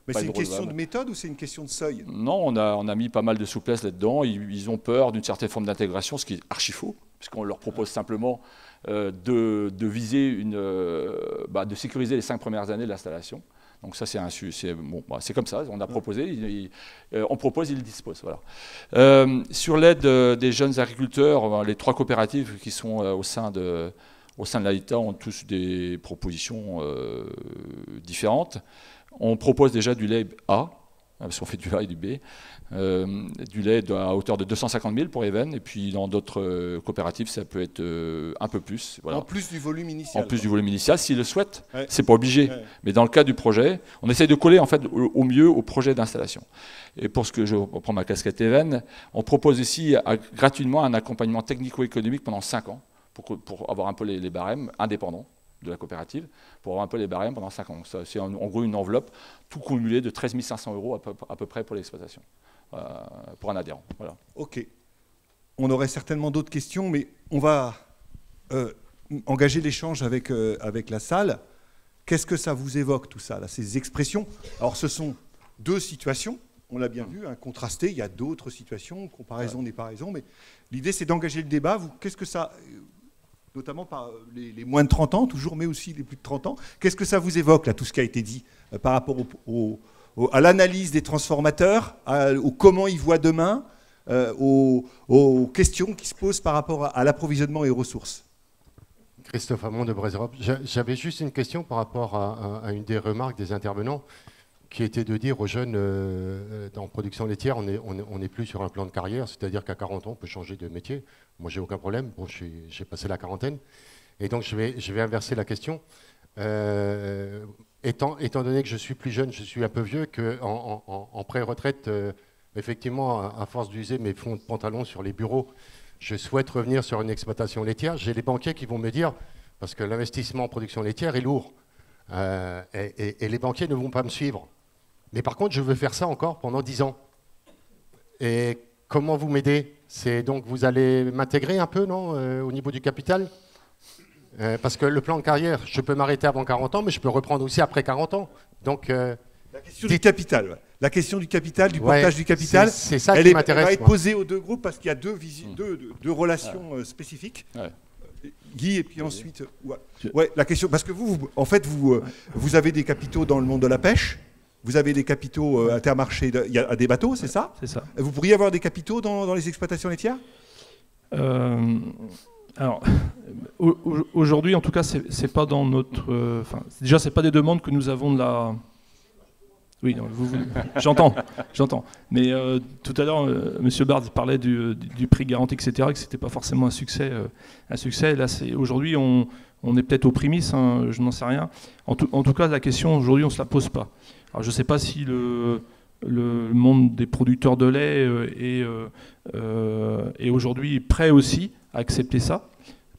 Mais c'est une question de méthode ou c'est une question de seuil?
Non, on a mis pas mal de souplesse là-dedans. Ils ont peur d'une certaine forme d'intégration, ce qui est archi faux, puisqu'on leur propose simplement de viser de sécuriser les 5 premières années de l'installation. Donc ça, c'est comme ça, on a proposé, on propose, ils disposent. Voilà. Sur l'aide des jeunes agriculteurs, les 3 coopératives qui sont au sein de l'AITA ont tous des propositions différentes. On propose déjà du lait A, parce qu'on fait du A et du B, du lait à hauteur de 250 000 pour Even, et puis dans d'autres coopératives, ça peut être un peu plus. Voilà.
En plus du volume initial.
En plus du volume initial, s'ils le souhaitent. Ouais. C'est pas obligé. Ouais. Mais dans le cas du projet, on essaie de coller en fait au mieux au projet d'installation. Et pour ce que je reprends ma casquette Even, on propose ici gratuitement un accompagnement technico-économique pendant 5 ans pour avoir un peu les barèmes indépendants de la coopérative, pour avoir un peu les barèmes pendant 5 ans. C'est en gros une enveloppe tout cumulée de 13 500 € à peu près pour l'exploitation, pour un adhérent. Voilà.
Ok. On aurait certainement d'autres questions, mais on va engager l'échange avec la salle. Qu'est-ce que ça vous évoque tout ça, là, ces expressions? Alors ce sont 2 situations, on l'a bien vu, contrastées, il y a d'autres situations, comparaison n'est pas raison, mais l'idée c'est d'engager le débat. Qu'est-ce que ça... notamment par les moins de 30 ans, toujours, mais aussi les plus de 30 ans. Qu'est-ce que ça vous évoque, là, tout ce qui a été dit, par rapport à l'analyse des transformateurs, au comment ils voient demain, aux questions qui se posent par rapport à l'approvisionnement et aux ressources?
Christophe Hamon de Brézerop. J'avais juste une question par rapport à une des remarques des intervenants, qui était de dire aux jeunes en production laitière, on n'est plus sur un plan de carrière, c'est-à-dire qu'à 40 ans, on peut changer de métier. Moi, j'ai aucun problème. Bon, j'ai passé la quarantaine. Et donc, je vais inverser la question. Étant donné que je suis plus jeune, je suis un peu vieux, qu'en pré-retraite, effectivement, à force d'user mes fonds de pantalon sur les bureaux, je souhaite revenir sur une exploitation laitière. J'ai les banquiers qui vont me dire, parce que l'investissement en production laitière est lourd, et les banquiers ne vont pas me suivre. Mais par contre, je veux faire ça encore pendant 10 ans. Et comment vous m'aidez? C'est donc vous allez m'intégrer un peu, non, au niveau du capital? Parce que le plan de carrière, je peux m'arrêter avant 40 ans, mais je peux reprendre aussi après 40 ans. Donc,
la question du capital, ouais. La question du capital, du portage du capital,
c'est ça qui m'intéresse.
Elle va être posée aux 2 groupes parce qu'il y a deux relations spécifiques. Ouais. Guy, et puis ensuite... Ouais, la question, parce que en fait, vous avez des capitaux dans le monde de la pêche. Vous avez des capitaux Intermarché, il y a des bateaux, c'est ça? C'est ça. Vous pourriez avoir des capitaux dans les exploitations laitières?
Alors, aujourd'hui, en tout cas, c'est pas dans notre... déjà, c'est pas des demandes que nous avons de la... Oui, j'entends. Mais tout à l'heure, M. Bard parlait du prix garanti, etc., que c'était pas forcément un succès. Là, aujourd'hui, on est peut-être aux prémices, hein, je n'en sais rien. En tout cas, la question, aujourd'hui, on ne se la pose pas. Alors, je ne sais pas si le monde des producteurs de lait est aujourd'hui prêt aussi à accepter ça,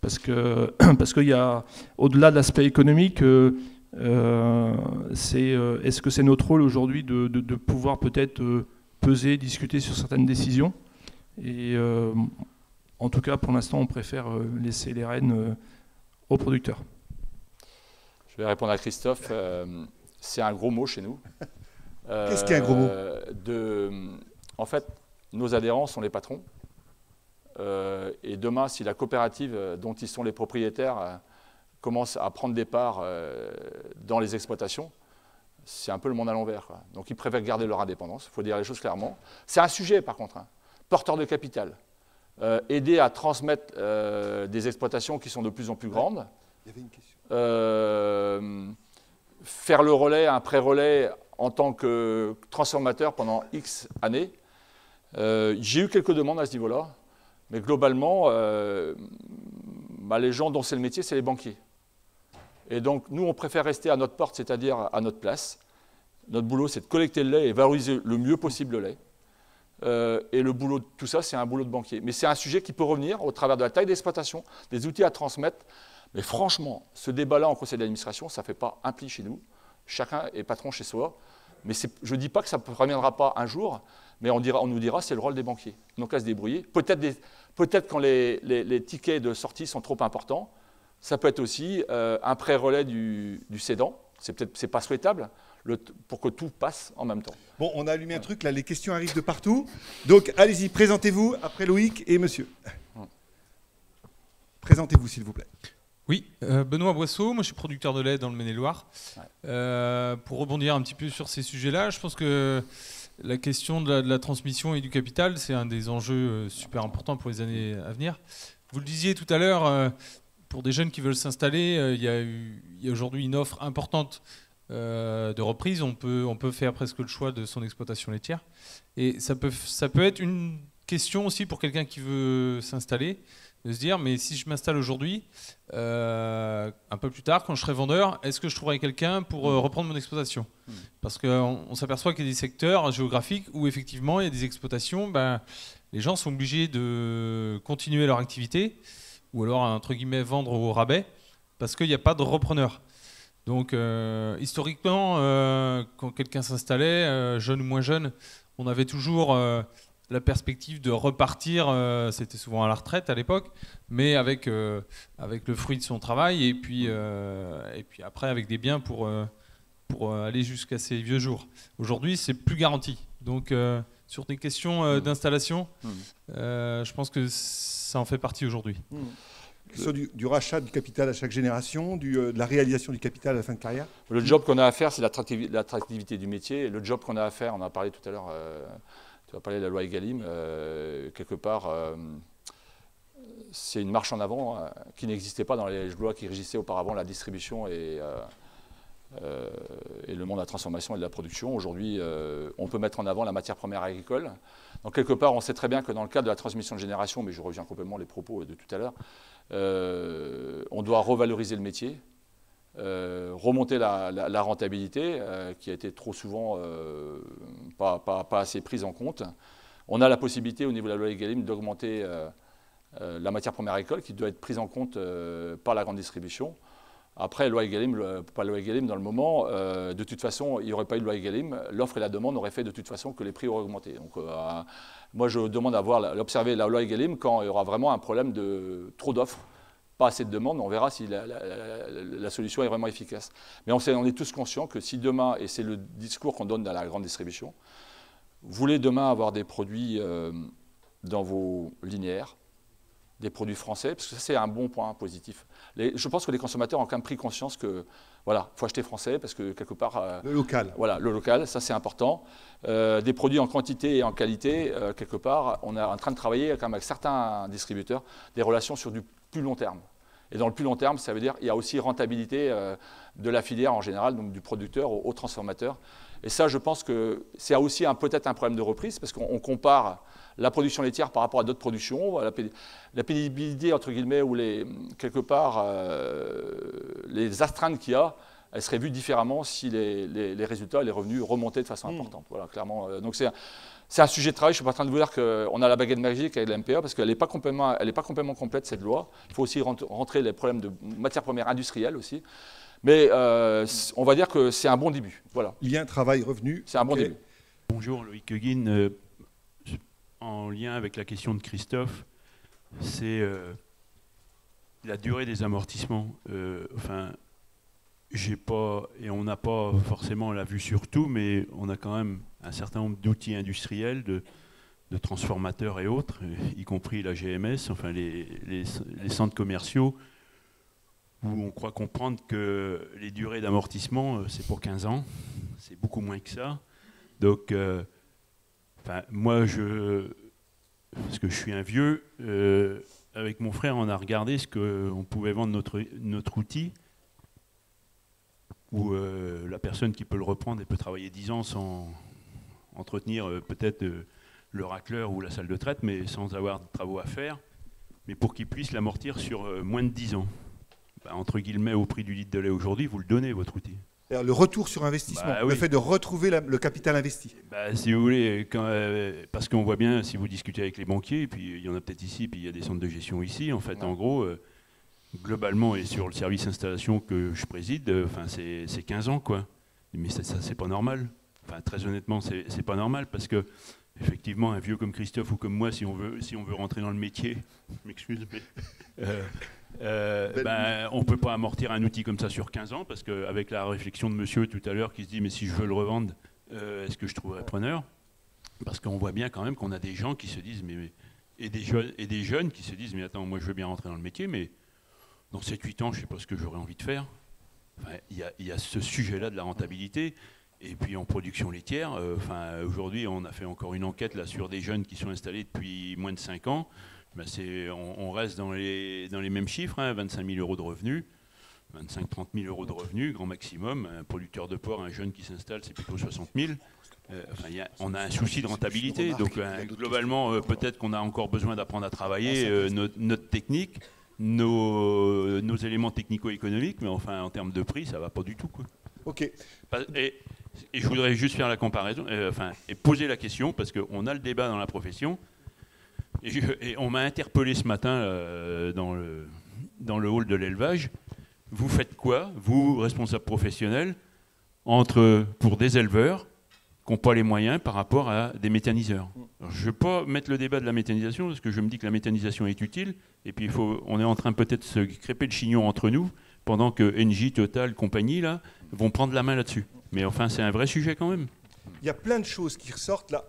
parce qu'il y a, au-delà de l'aspect économique, est-ce que c'est notre rôle aujourd'hui de pouvoir peut-être peser, discuter sur certaines décisions? Et en tout cas, pour l'instant, on préfère laisser les rênes aux producteurs.
Je vais répondre à Christophe. C'est un gros mot chez nous.
Qu'est-ce qui est un gros mot?
En fait, nos adhérents sont les patrons. Et demain, si la coopérative dont ils sont les propriétaires commence à prendre des parts dans les exploitations, c'est un peu le monde à l'envers, quoi. Donc ils préfèrent garder leur indépendance, il faut dire les choses clairement. C'est un sujet par contre, hein. Porteur de capital, aider à transmettre des exploitations qui sont de plus en plus grandes,
Il y avait une question.
faire le relais, un pré-relais en tant que transformateur pendant X années. J'ai eu quelques demandes à ce niveau-là, mais globalement, les gens dont c'est le métier, c'est les banquiers. Et donc, nous, on préfère rester à notre porte, c'est-à-dire à notre place. Notre boulot, c'est de collecter le lait et valoriser le mieux possible le lait. Et le boulot de tout ça, c'est un boulot de banquier. Mais c'est un sujet qui peut revenir au travers de la taille d'exploitation, des outils à transmettre. Mais franchement, ce débat-là en conseil d'administration, ça ne fait pas un pli chez nous. Chacun est patron chez soi. Mais je ne dis pas que ça ne reviendra pas un jour, mais on nous dira c'est le rôle des banquiers. Donc à se débrouiller. Peut-être quand les tickets de sortie sont trop importants, ça peut être aussi un pré-relais du cédant. C'est pas souhaitable pour que tout passe en même temps.
Bon, on a allumé un truc, là, les questions arrivent de partout. Donc allez-y, présentez-vous, après Loïc et monsieur. Présentez-vous, s'il vous plaît.
Oui, Benoît Boisseau, moi je suis producteur de lait dans le Maine-et-Loire. Pour rebondir un petit peu sur ces sujets-là, je pense que la question de la transmission et du capital, c'est un des enjeux super importants pour les années à venir. Vous le disiez tout à l'heure, pour des jeunes qui veulent s'installer, il y a aujourd'hui une offre importante de reprise. On peut faire presque le choix de son exploitation laitière. Et ça peut être une question aussi pour quelqu'un qui veut s'installer, de se dire, mais si je m'installe aujourd'hui, un peu plus tard, quand je serai vendeur, est-ce que je trouverai quelqu'un pour reprendre mon exploitation? Parce qu'on s'aperçoit qu'il y a des secteurs géographiques où effectivement il y a des exploitations, les gens sont obligés de continuer leur activité, ou alors entre guillemets vendre au rabais, parce qu'il n'y a pas de repreneur. Donc historiquement, quand quelqu'un s'installait, jeune ou moins jeune, on avait toujours la perspective de repartir, c'était souvent à la retraite à l'époque, mais avec le fruit de son travail, et puis après avec des biens pour aller jusqu'à ses vieux jours. Aujourd'hui, c'est plus garanti. Donc sur des questions d'installation, je pense que ça en fait partie aujourd'hui.
Du rachat du capital à chaque génération, de la réalisation du capital à la fin de carrière.
Le job qu'on a à faire, c'est l'attractivité du métier. Et le job qu'on a à faire, on en a parlé tout à l'heure, tu vas parler de la loi Egalim, quelque part, c'est une marche en avant qui n'existait pas dans les lois qui régissaient auparavant la distribution et le monde de la transformation et de la production. Aujourd'hui, on peut mettre en avant la matière première agricole. Donc quelque part, on sait très bien que dans le cadre de la transmission de génération, mais je reviens complètement les propos de tout à l'heure, on doit revaloriser le métier, remonter la rentabilité, qui a été trop souvent pas assez prise en compte. On a la possibilité au niveau de la loi Egalim d'augmenter la matière première agricole qui doit être prise en compte par la grande distribution. Après, loi Egalim, pas loi Egalim dans le moment, de toute façon, il n'y aurait pas eu de loi Egalim, l'offre et la demande auraient fait de toute façon que les prix auraient augmenté. Donc, moi, je demande à l'observer la loi Egalim quand il y aura vraiment un problème de trop d'offres, pas assez de demandes, on verra si la solution est vraiment efficace. Mais on est tous conscients que si demain, et c'est le discours qu'on donne dans la grande distribution, vous voulez demain avoir des produits dans vos linéaires, des produits français, parce que ça c'est un bon point positif. Je pense que les consommateurs ont quand même pris conscience que voilà, faut acheter français parce que quelque part
le local.
Voilà, le local, ça c'est important. Des produits en quantité et en qualité, quelque part, on est en train de travailler quand même avec certains distributeurs des relations sur du plus long terme. Et dans le plus long terme, ça veut dire qu'il y a aussi rentabilité de la filière en général, donc du producteur au transformateur. Et ça, je pense que c'est aussi peut-être un problème de reprise parce qu'on compare la production laitière par rapport à d'autres productions, la pénibilité, entre guillemets, ou quelque part, les astreintes qu'il y a, elles seraient vues différemment si les résultats, les revenus remontaient de façon importante. Voilà, clairement. Donc c'est un sujet de travail. Je ne suis pas en train de vous dire qu'on a la baguette magique avec la MPA, parce qu'elle n'est pas complètement complète, cette loi. Il faut aussi rentrer les problèmes de matières premières industrielles aussi. Mais on va dire que c'est un bon début. Voilà.
Il y a un travail revenu.
C'est un bon début.
Bonjour, Loïc Huguin. En lien avec la question de Christophe, c'est la durée des amortissements. J'ai pas, et on n'a pas forcément la vue sur tout, mais on a quand même un certain nombre d'outils industriels, de transformateurs et autres, y compris la GMS, enfin les centres commerciaux, où on croit comprendre que les durées d'amortissement, c'est pour 15 ans. C'est beaucoup moins que ça. Donc, moi, parce que je suis un vieux, avec mon frère, on a regardé ce qu'on pouvait vendre notre outil, où la personne qui peut le reprendre, elle peut travailler 10 ans sans entretenir peut-être le racleur ou la salle de traite, mais sans avoir de travaux à faire, mais pour qu'il puisse l'amortir sur moins de 10 ans. Entre guillemets, au prix du litre de lait aujourd'hui, vous le donnez, votre outil.
Le retour sur investissement, le fait de retrouver le capital investi.
Si vous voulez, parce qu'on voit bien, si vous discutez avec les banquiers, puis il y en a peut-être ici, puis il y a des centres de gestion ici, en fait, en gros, globalement, et sur le service installation que je préside, c'est 15 ans, quoi. Mais ça c'est pas normal. Très honnêtement, c'est pas normal, parce que effectivement, un vieux comme Christophe ou comme moi, si on veut rentrer dans le métier, je m'excuse, mais on ne peut pas amortir un outil comme ça sur 15 ans, parce qu'avec la réflexion de monsieur tout à l'heure qui se dit, mais si je veux le revendre, est-ce que je trouverai preneur? Parce qu'on voit bien quand même qu'on a des gens qui se disent, et des jeunes qui se disent, mais attends, moi je veux bien rentrer dans le métier, mais dans 7-8 ans, je ne sais pas ce que j'aurais envie de faire. Il y a ce sujet-là de la rentabilité. Et puis en production laitière, aujourd'hui on a fait encore une enquête là, sur des jeunes qui sont installés depuis moins de 5 ans. On reste dans les mêmes chiffres, 25 000 euros de revenus, 25-30 000 euros de revenus, grand maximum. Un producteur de porc, un jeune qui s'installe, c'est plutôt 60 000. On a un souci de rentabilité. Donc globalement, peut-être qu'on a encore besoin d'apprendre à travailler notre technique, nos éléments technico-économiques, mais en termes de prix, ça ne va pas du tout, quoi.
Ok.
Et je voudrais juste faire la comparaison, et poser la question, parce qu'on a le débat dans la profession, et on m'a interpellé ce matin dans le hall de l'élevage. Vous faites quoi, vous, responsables professionnels, pour des éleveurs qui n'ont pas les moyens par rapport à des méthaniseurs? Alors, je ne veux pas mettre le débat de la méthanisation, parce que je me dis que la méthanisation est utile, et puis on est en train peut-être de se crêper le chignon entre nous, pendant que Engie, Total, compagnie, là, vont prendre la main là-dessus. Mais c'est un vrai sujet quand même.
Il y a plein de choses qui ressortent là.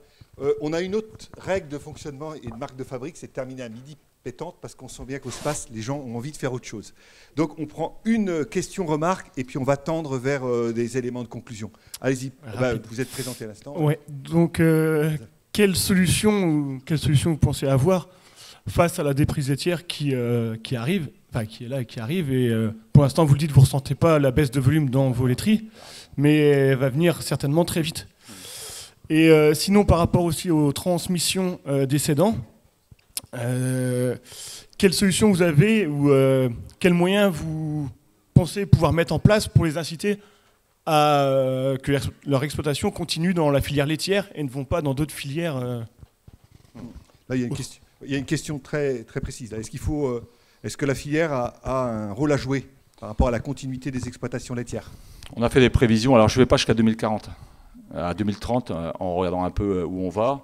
On a une autre règle de fonctionnement et de marque de fabrique, c'est de terminer à midi pétante, parce qu'on sent bien qu'au SPACE, les gens ont envie de faire autre chose. Donc on prend une question-remarque et puis on va tendre vers des éléments de conclusion. Allez-y, vous êtes présenté à l'instant.
Ouais. Donc quelle solution vous pensez avoir face à la déprise laitière qui arrive, qui est là et qui arrive, et pour l'instant vous le dites, vous ne ressentez pas la baisse de volume dans vos laiteries, mais elle va venir certainement très vite. Et sinon, par rapport aussi aux transmissions des cédants, quelle solution vous avez, ou quels moyens vous pensez pouvoir mettre en place pour les inciter à que leur exploitation continue dans la filière laitière et ne vont pas dans d'autres filières
Là, il y a une question très, très précise. Est-ce que la filière a un rôle à jouer par rapport à la continuité des exploitations laitières?
On a fait des prévisions, alors je ne vais pas jusqu'à 2040. À 2030, en regardant un peu où on va,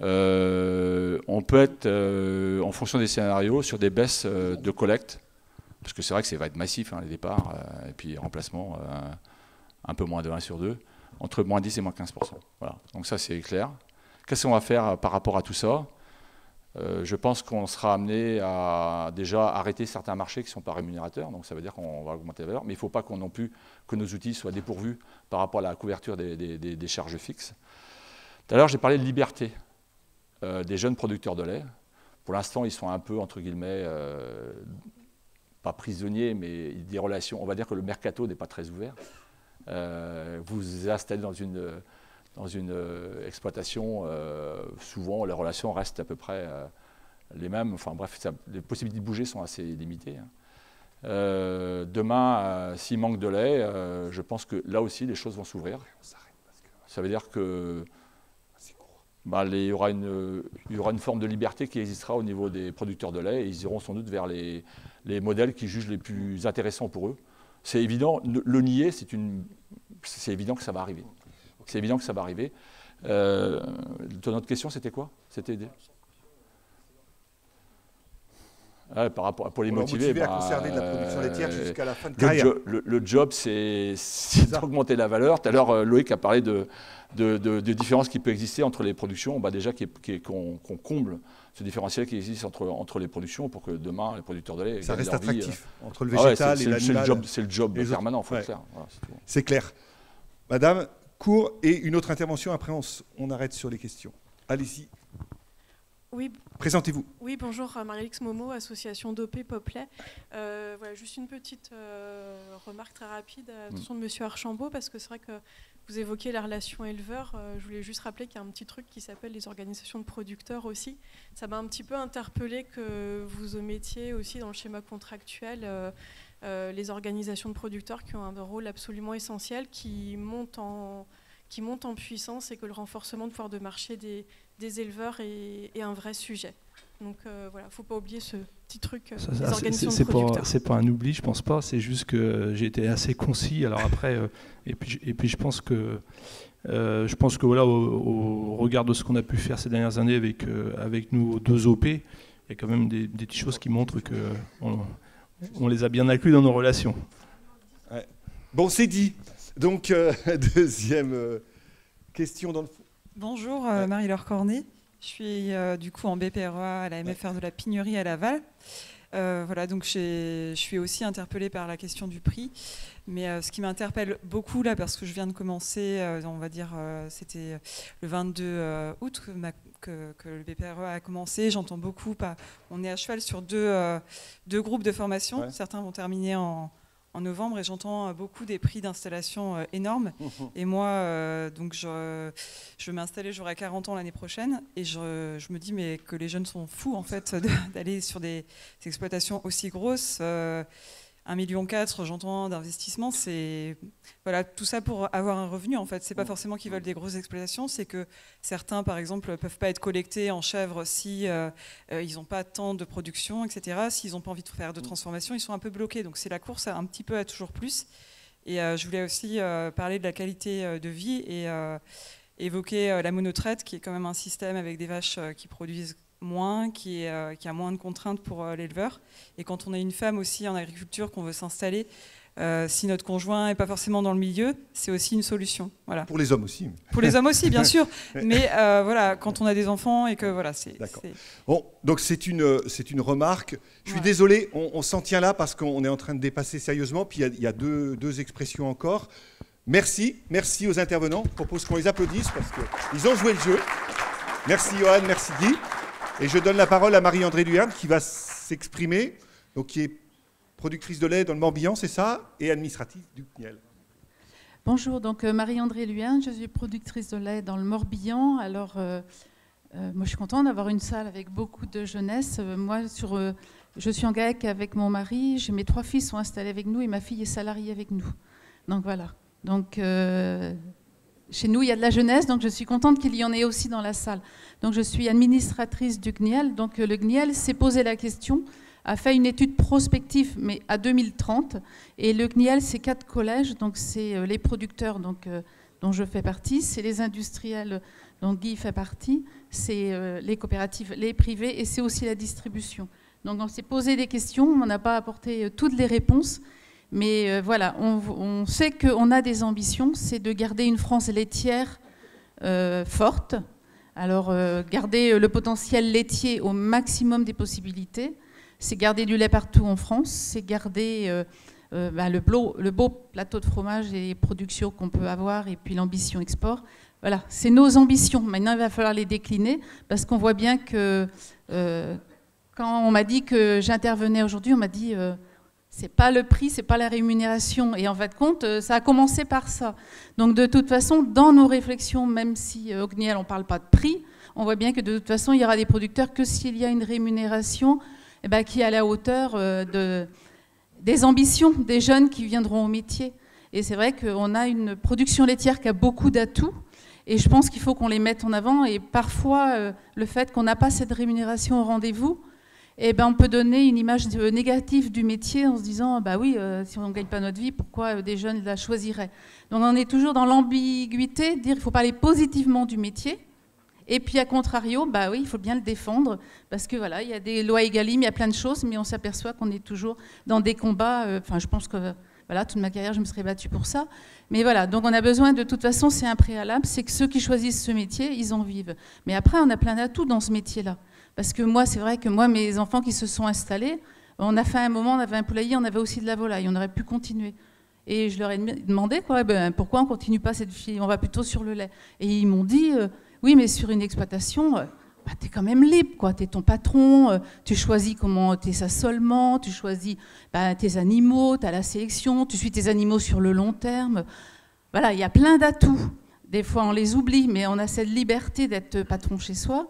on peut être, en fonction des scénarios, sur des baisses de collecte, parce que c'est vrai que ça va être massif, les départs, et puis remplacement, un peu moins de 1 sur 2, entre moins 10 et moins 15%. Voilà. Donc ça, c'est clair. Qu'est-ce qu'on va faire par rapport à tout ça? Je pense qu'on sera amené à déjà arrêter certains marchés qui ne sont pas rémunérateurs, donc ça veut dire qu'on va augmenter la valeur, mais il ne faut pas non plus que nos outils soient dépourvus par rapport à la couverture des charges fixes. Tout à l'heure, j'ai parlé de liberté des jeunes producteurs de lait. Pour l'instant, ils sont un peu, entre guillemets, pas prisonniers, mais des relations. On va dire que le mercato n'est pas très ouvert. Vous vous installez dans une exploitation, souvent les relations restent à peu près les mêmes. Enfin bref, les possibilités de bouger sont assez limitées. Demain, s'il manque de lait, je pense que là aussi les choses vont s'ouvrir. Ça veut dire que il y aura une forme de liberté qui existera au niveau des producteurs de lait, et ils iront sans doute vers les modèles qu'ils jugent les plus intéressants pour eux. C'est évident, le nier, c'est évident que ça va arriver. C'est évident que ça va arriver. Ton autre question, c'était quoi? C'était Par rapport, pour les
Pour
motiver,
à conserver de la production laitière jusqu'à la fin de
le
carrière.
Le job, c'est d'augmenter la valeur. Tout à l'heure, Loïc a parlé de différences qui peuvent exister entre les productions. Déjà qu'on comble ce différentiel qui existe entre les productions pour que demain, les producteurs de lait...
Ça reste attractif entre le
Ah ouais,
végétal et l'animal.
C'est le job permanent, il faut le faire. Voilà,
c'est clair. Madame, court, et une autre intervention, après on arrête sur les questions. Allez-y.
Oui.
Présentez-vous.
Oui, bonjour, Marie-Alix Momo, association d'OP Poplet. Voilà, juste une petite remarque très rapide à l'attention de Monsieur Archambault, parce que c'est vrai que vous évoquez la relation éleveur. Je voulais juste rappeler qu'il y a un petit truc qui s'appelle les organisations de producteurs aussi. Ça m'a un petit peu interpellé que vous omettiez aussi dans le schéma contractuel les organisations de producteurs qui ont un rôle absolument essentiel, qui montent en puissance, et que le renforcement de pouvoir de marché des éleveurs est un vrai sujet. Donc voilà, il ne faut pas oublier ce petit truc des organisations de producteurs.
C'est pas un oubli, je pense pas. C'est juste que j'ai été assez concis. Alors après, et puis je pense que voilà, au regard de ce qu'on a pu faire ces dernières années avec nos 2 OP, il y a quand même des petites choses qui montrent que on les a bien inclus dans nos relations.
Ouais. Bon, c'est dit. Donc deuxième question dans le fond.
Bonjour, Marie-Laure Cornet. Je suis du coup en BPREA à la MFR de la Pignerie à Laval. Voilà, donc je suis aussi interpellée par la question du prix. Mais ce qui m'interpelle beaucoup là, parce que je viens de commencer, on va dire, c'était le 22 août que le BPREA a commencé. J'entends beaucoup, on est à cheval sur deux groupes de formation. Ouais. Certains vont terminer en novembre, et j'entends beaucoup des prix d'installation énormes. Et moi, donc je vais m'installer, j'aurai 40 ans l'année prochaine, et je me dis mais que les jeunes sont fous en fait d'aller sur des exploitations aussi grosses. 1,4 million, j'entends, d'investissement, c'est voilà, tout ça pour avoir un revenu en fait. C'est pas forcément qu'ils veulent des grosses exploitations, c'est que certains par exemple peuvent pas être collectés en chèvre si ils n'ont pas tant de production, etc. S'ils n'ont pas envie de faire de transformation, ils sont un peu bloqués. Donc c'est la course un petit peu à toujours plus. Et je voulais aussi parler de la qualité de vie et évoquer la monotraite, qui est quand même un système avec des vaches qui produisent moins, qui a moins de contraintes pour l'éleveur. Et quand on est une femme aussi en agriculture, qu'on veut s'installer, si notre conjoint n'est pas forcément dans le milieu, c'est aussi une solution. Voilà.
Pour les hommes aussi.
Pour les hommes aussi, bien sûr. Mais voilà, quand on a des enfants et que voilà, c'est...
D'accord. Bon, donc c'est une remarque. Je suis désolé, on s'en tient là parce qu'on est en train de dépasser sérieusement. Puis il y a deux expressions encore. Merci aux intervenants. Je propose qu'on les applaudisse parce qu'ils ont joué le jeu. Merci Johan, merci Guy. Et je donne la parole à Marie-Andrée Luyard qui va s'exprimer, donc qui est productrice de lait dans le Morbihan, c'est ça, et administrative du CNIEL.
Bonjour, donc Marie-Andrée Luyard, je suis productrice de lait dans le Morbihan. Alors, moi je suis contente d'avoir une salle avec beaucoup de jeunesse. Moi, je suis en GAEC avec mon mari, mes 3 filles sont installées avec nous et ma fille est salariée avec nous. Donc voilà. Donc, chez nous, il y a de la jeunesse, donc je suis contente qu'il y en ait aussi dans la salle. Donc, je suis administratrice du CNIEL. Donc, le CNIEL s'est posé la question, a fait une étude prospective, mais à 2030. Et le CNIEL, c'est 4 collèges. Donc, c'est les producteurs dont je fais partie, c'est les industriels dont Guy fait partie, c'est les coopératives, les privés, et c'est aussi la distribution. Donc, on s'est posé des questions, on n'a pas apporté toutes les réponses. Mais voilà, on sait qu'on a des ambitions, c'est de garder une France laitière forte. Alors, garder le potentiel laitier au maximum des possibilités, c'est garder du lait partout en France, c'est garder le beau plateau de fromage et les productions qu'on peut avoir, et puis l'ambition export. Voilà, c'est nos ambitions. Maintenant, il va falloir les décliner, parce qu'on voit bien que quand on m'a dit que j'intervenais aujourd'hui, on m'a dit... c'est pas le prix, c'est pas la rémunération. Et en fin de compte, ça a commencé par ça. Donc de toute façon, dans nos réflexions, même si au CNIEL on ne parle pas de prix, on voit bien que de toute façon, il y aura des producteurs que s'il y a une rémunération qui est à la hauteur des ambitions des jeunes qui viendront au métier. Et c'est vrai qu'on a une production laitière qui a beaucoup d'atouts. Et je pense qu'il faut qu'on les mette en avant. Et parfois, le fait qu'on n'a pas cette rémunération au rendez-vous, on peut donner une image négative du métier en se disant bah oui, si on ne gagne pas notre vie, pourquoi des jeunes la choisiraient? Donc on est toujours dans l'ambiguïté, dire qu'il faut parler positivement du métier Et puis, à contrario, bah oui, il faut bien le défendre, parce que voilà, il y a des lois Egalim, il y a plein de choses, mais on s'aperçoit qu'on est toujours dans des combats. Enfin, je pense que voilà, toute ma carrière, je me serais battue pour ça. Mais voilà, donc on a besoin, de toute façon, c'est un préalable, c'est que ceux qui choisissent ce métier, ils en vivent. Mais après, on a plein d'atouts dans ce métier-là. Parce que moi, c'est vrai que moi, mes enfants qui se sont installés, on a fait un moment, on avait un poulailler, on avait aussi de la volaille, on aurait pu continuer. Et je leur ai demandé, quoi, pourquoi on ne continue pas cette fille, on va plutôt sur le lait. Et ils m'ont dit, oui, mais sur une exploitation, bah, tu es quand même libre, quoi. Tu es ton patron, tu choisis comment tu es assolement, tu choisis tes animaux, tu as la sélection, tu suis tes animaux sur le long terme. Voilà, il y a plein d'atouts. Des fois, on les oublie, mais on a cette liberté d'être patron chez soi.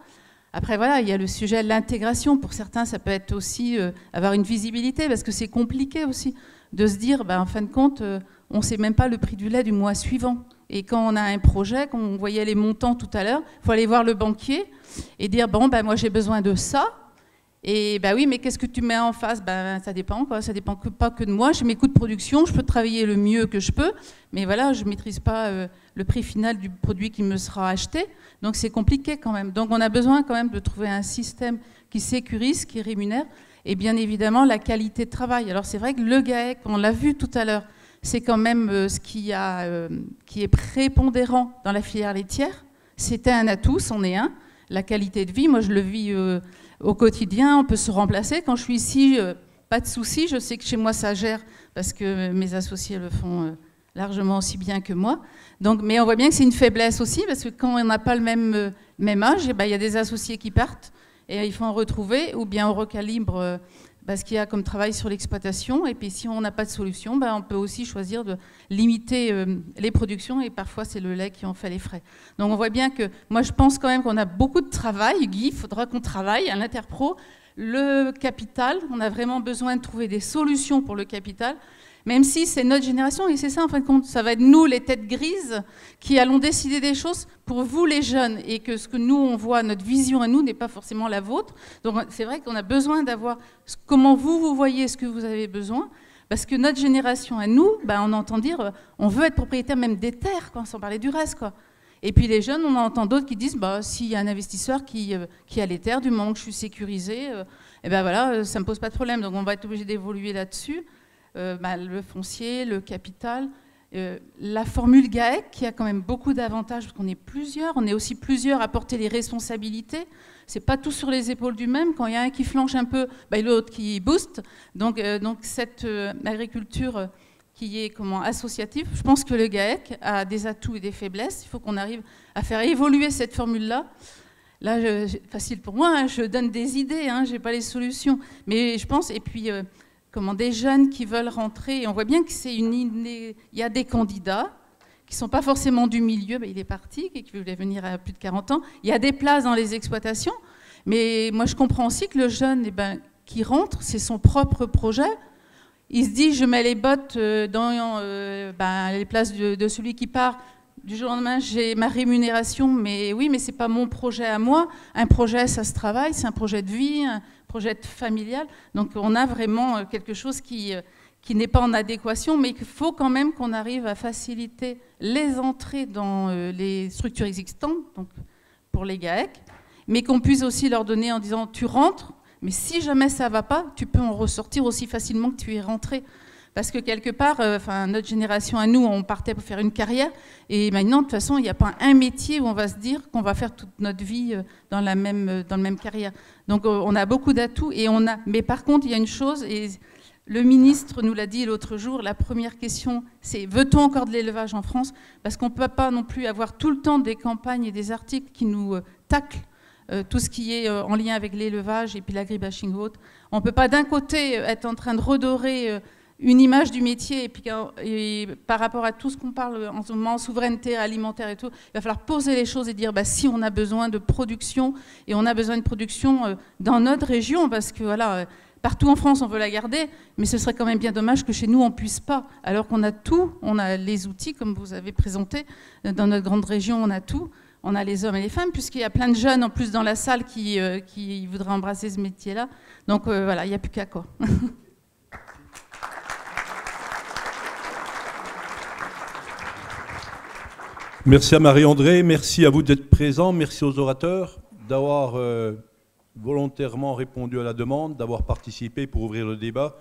Après, voilà, il y a le sujet de l'intégration. Pour certains, ça peut être aussi avoir une visibilité, parce que c'est compliqué aussi de se dire, en fin de compte, on ne sait même pas le prix du lait du mois suivant. Et quand on a un projet, quand on voyait les montants tout à l'heure, il faut aller voir le banquier et dire, moi j'ai besoin de ça. Et oui, mais qu'est-ce que tu mets en face? Ça dépend, quoi. Ça dépend pas que de moi. J'ai mes coûts de production, je peux travailler le mieux que je peux, mais voilà, je ne maîtrise pas le prix final du produit qui me sera acheté. Donc c'est compliqué quand même. Donc on a besoin quand même de trouver un système qui sécurise, qui rémunère, et bien évidemment la qualité de travail. Alors c'est vrai que le GAEC, on l'a vu tout à l'heure, c'est quand même ce qui est prépondérant dans la filière laitière. C'était un atout, c'en est un. La qualité de vie, moi je le vis au quotidien, on peut se remplacer. Quand je suis ici, pas de souci, je sais que chez moi ça gère parce que mes associés le font largement aussi bien que moi. Donc, mais on voit bien que c'est une faiblesse aussi, parce que quand on n'a pas le même âge, il y a des associés qui partent et il faut en retrouver, ou bien on recalibre ce qu'il y a comme travail sur l'exploitation. Et puis si on n'a pas de solution, on peut aussi choisir de limiter les productions, et parfois c'est le lait qui en fait les frais. Donc on voit bien que moi je pense quand même qu'on a beaucoup de travail, Guy, il faudra qu'on travaille à l'Interpro. Le capital, on a vraiment besoin de trouver des solutions pour le capital, même si c'est notre génération, et c'est ça en fin de compte, ça va être nous les têtes grises qui allons décider des choses pour vous les jeunes, et que ce que nous on voit, notre vision à nous n'est pas forcément la vôtre. Donc c'est vrai qu'on a besoin d'avoir comment vous voyez ce que vous avez besoin, parce que notre génération à nous, on entend dire on veut être propriétaire même des terres, quoi, sans parler du reste, quoi. Et puis les jeunes, on entend d'autres qui disent s'il y a un investisseur qui a les terres, du moment que je suis sécurisé, voilà, ça ne me pose pas de problème. Donc on va être obligé d'évoluer là-dessus. Le foncier, le capital, la formule GAEC qui a quand même beaucoup d'avantages parce qu'on est plusieurs, on est aussi plusieurs à porter les responsabilités. C'est pas tout sur les épaules du même. Quand il y a un qui flanche un peu, l'autre qui booste. Donc cette agriculture qui est associative, je pense que le GAEC a des atouts et des faiblesses. Il faut qu'on arrive à faire évoluer cette formule-là. Là, facile pour moi, je donne des idées, je n'ai pas les solutions. Mais je pense, et puis des jeunes qui veulent rentrer, et on voit bien que il y a des candidats qui ne sont pas forcément du milieu, il est parti, qui voulait venir à plus de 40 ans. Il y a des places dans les exploitations, mais moi je comprends aussi que le jeune qui rentre, c'est son propre projet. Il se dit, je mets les bottes dans les places de celui qui part. Du jour au lendemain, j'ai ma rémunération, mais oui, mais ce n'est pas mon projet à moi. Un projet, ça se travaille, c'est un projet de vie, un projet familial. Donc on a vraiment quelque chose qui n'est pas en adéquation, mais il faut quand même qu'on arrive à faciliter les entrées dans les structures existantes, donc pour les GAEC, mais qu'on puisse aussi leur donner en disant, tu rentres, mais si jamais ça ne va pas, tu peux en ressortir aussi facilement que tu es rentré. Parce que quelque part, notre génération à nous, on partait pour faire une carrière, et maintenant, de toute façon, il n'y a pas un métier où on va se dire qu'on va faire toute notre vie dans le même carrière. Donc on a beaucoup d'atouts, mais par contre, il y a une chose, et le ministre nous l'a dit l'autre jour, la première question, c'est veut-on encore de l'élevage en France? Parce qu'on ne peut pas non plus avoir tout le temps des campagnes et des articles qui nous taclent tout ce qui est en lien avec l'élevage et puis l'agribashing ou autre. On ne peut pas d'un côté être en train de redorer une image du métier, et par rapport à tout ce qu'on parle en ce moment, souveraineté alimentaire et tout, il va falloir poser les choses et dire si on a besoin de production, et on a besoin de production dans notre région, parce que voilà, partout en France on veut la garder, mais ce serait quand même bien dommage que chez nous on ne puisse pas, alors qu'on a tout, on a les outils comme vous avez présenté, dans notre grande région on a tout, on a les hommes et les femmes, puisqu'il y a plein de jeunes en plus dans la salle qui voudraient embrasser ce métier-là, donc voilà, il n'y a plus qu'à quoi.
Merci à Marie-André, merci à vous d'être présents, merci aux orateurs d'avoir volontairement répondu à la demande, d'avoir participé pour ouvrir le débat.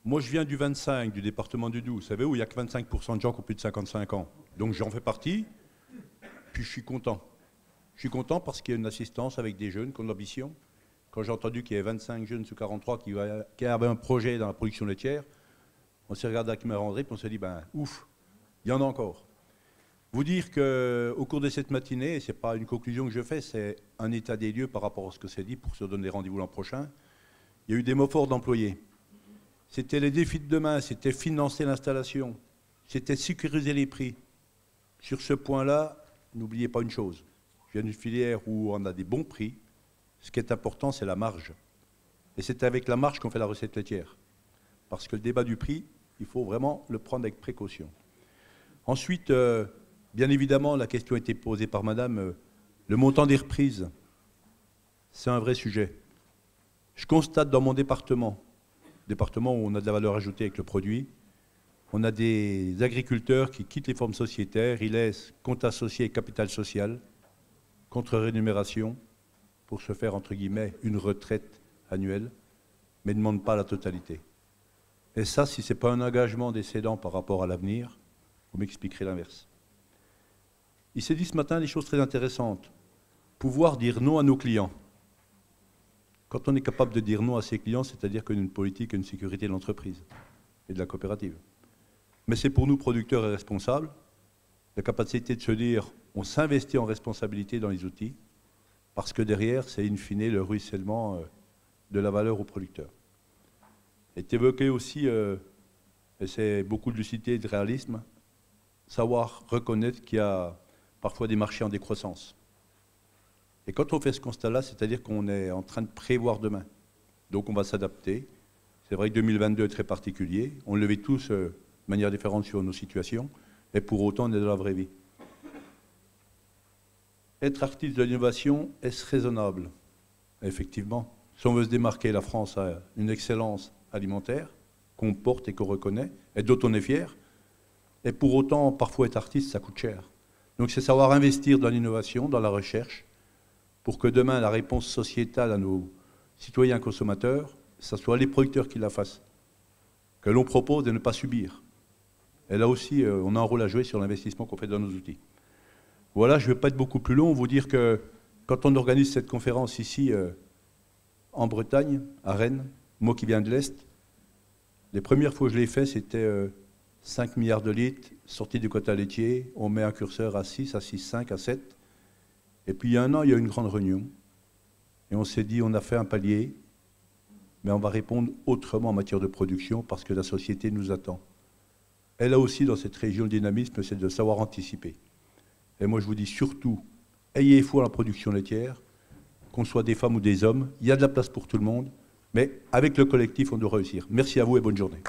Moi, je viens du 25, du département du Doubs, vous savez, où il n'y a que 25% de gens qui ont plus de 55 ans. Donc j'en fais partie, puis je suis content. Je suis content parce qu'il y a une assistance avec des jeunes qui ont de l'ambition. Quand j'ai entendu qu'il y avait 25 jeunes sous 43 qui avaient un projet dans la production laitière, on s'est regardé avec Marie-André et on s'est dit, ben ouf, il y en a encore. Vous dire qu'au cours de cette matinée, et ce n'est pas une conclusion que je fais, c'est un état des lieux par rapport à ce que c'est dit pour se donner rendez-vous l'an prochain, il y a eu des mots forts d'employés. C'était les défis de demain, c'était financer l'installation, c'était sécuriser les prix. Sur ce point-là, n'oubliez pas une chose, je viens d'une filière où on a des bons prix. Ce qui est important, c'est la marge. Et c'est avec la marge qu'on fait la recette laitière. Parce que le débat du prix, il faut vraiment le prendre avec précaution. Ensuite, bien évidemment, la question a été posée par madame, le montant des reprises, c'est un vrai sujet. Je constate dans mon département où on a de la valeur ajoutée avec le produit, on a des agriculteurs qui quittent les formes sociétaires, ils laissent compte associé et capital social, contre rémunération, pour se faire, entre guillemets, une retraite annuelle, mais ne demandent pas la totalité. Et ça, si ce n'est pas un engagement des cédants par rapport à l'avenir, vous m'expliquerez l'inverse. Il s'est dit ce matin des choses très intéressantes. Pouvoir dire non à nos clients. Quand on est capable de dire non à ses clients, c'est-à-dire qu'on a une politique et une sécurité de l'entreprise et de la coopérative. Mais c'est pour nous, producteurs et responsables, la capacité de se dire on s'investit en responsabilité dans les outils, parce que derrière, c'est in fine le ruissellement de la valeur aux producteurs. Est évoqué aussi, et c'est beaucoup de lucidité et de réalisme, savoir reconnaître qu'il y a parfois des marchés en décroissance. Et quand on fait ce constat-là, c'est-à-dire qu'on est en train de prévoir demain. Donc on va s'adapter. C'est vrai que 2022 est très particulier. On le vit tous de manière différente sur nos situations, et pour autant, on est dans la vraie vie. Être artiste de l'innovation, est-ce raisonnable? Effectivement. Si on veut se démarquer, la France a une excellence alimentaire qu'on porte et qu'on reconnaît, et dont on est fier. Et pour autant, parfois être artiste, ça coûte cher. Donc c'est savoir investir dans l'innovation, dans la recherche, pour que demain, la réponse sociétale à nos citoyens consommateurs, ce soit les producteurs qui la fassent. Que l'on propose de ne pas subir. Et là aussi, on a un rôle à jouer sur l'investissement qu'on fait dans nos outils. Voilà, je ne vais pas être beaucoup plus long, vous dire que quand on organise cette conférence ici, en Bretagne, à Rennes, moi qui viens de l'Est, les premières fois que je l'ai fait, c'était 5 milliards de litres, sortis du quota laitier, on met un curseur à 6, à 6,5, à 7. Et puis il y a un an, il y a eu une grande réunion, et on s'est dit, on a fait un palier, mais on va répondre autrement en matière de production, parce que la société nous attend. Elle a aussi, dans cette région, le dynamisme, c'est de savoir anticiper. Et moi, je vous dis surtout, ayez foi à la production laitière, qu'on soit des femmes ou des hommes, il y a de la place pour tout le monde, mais avec le collectif, on doit réussir. Merci à vous et bonne journée.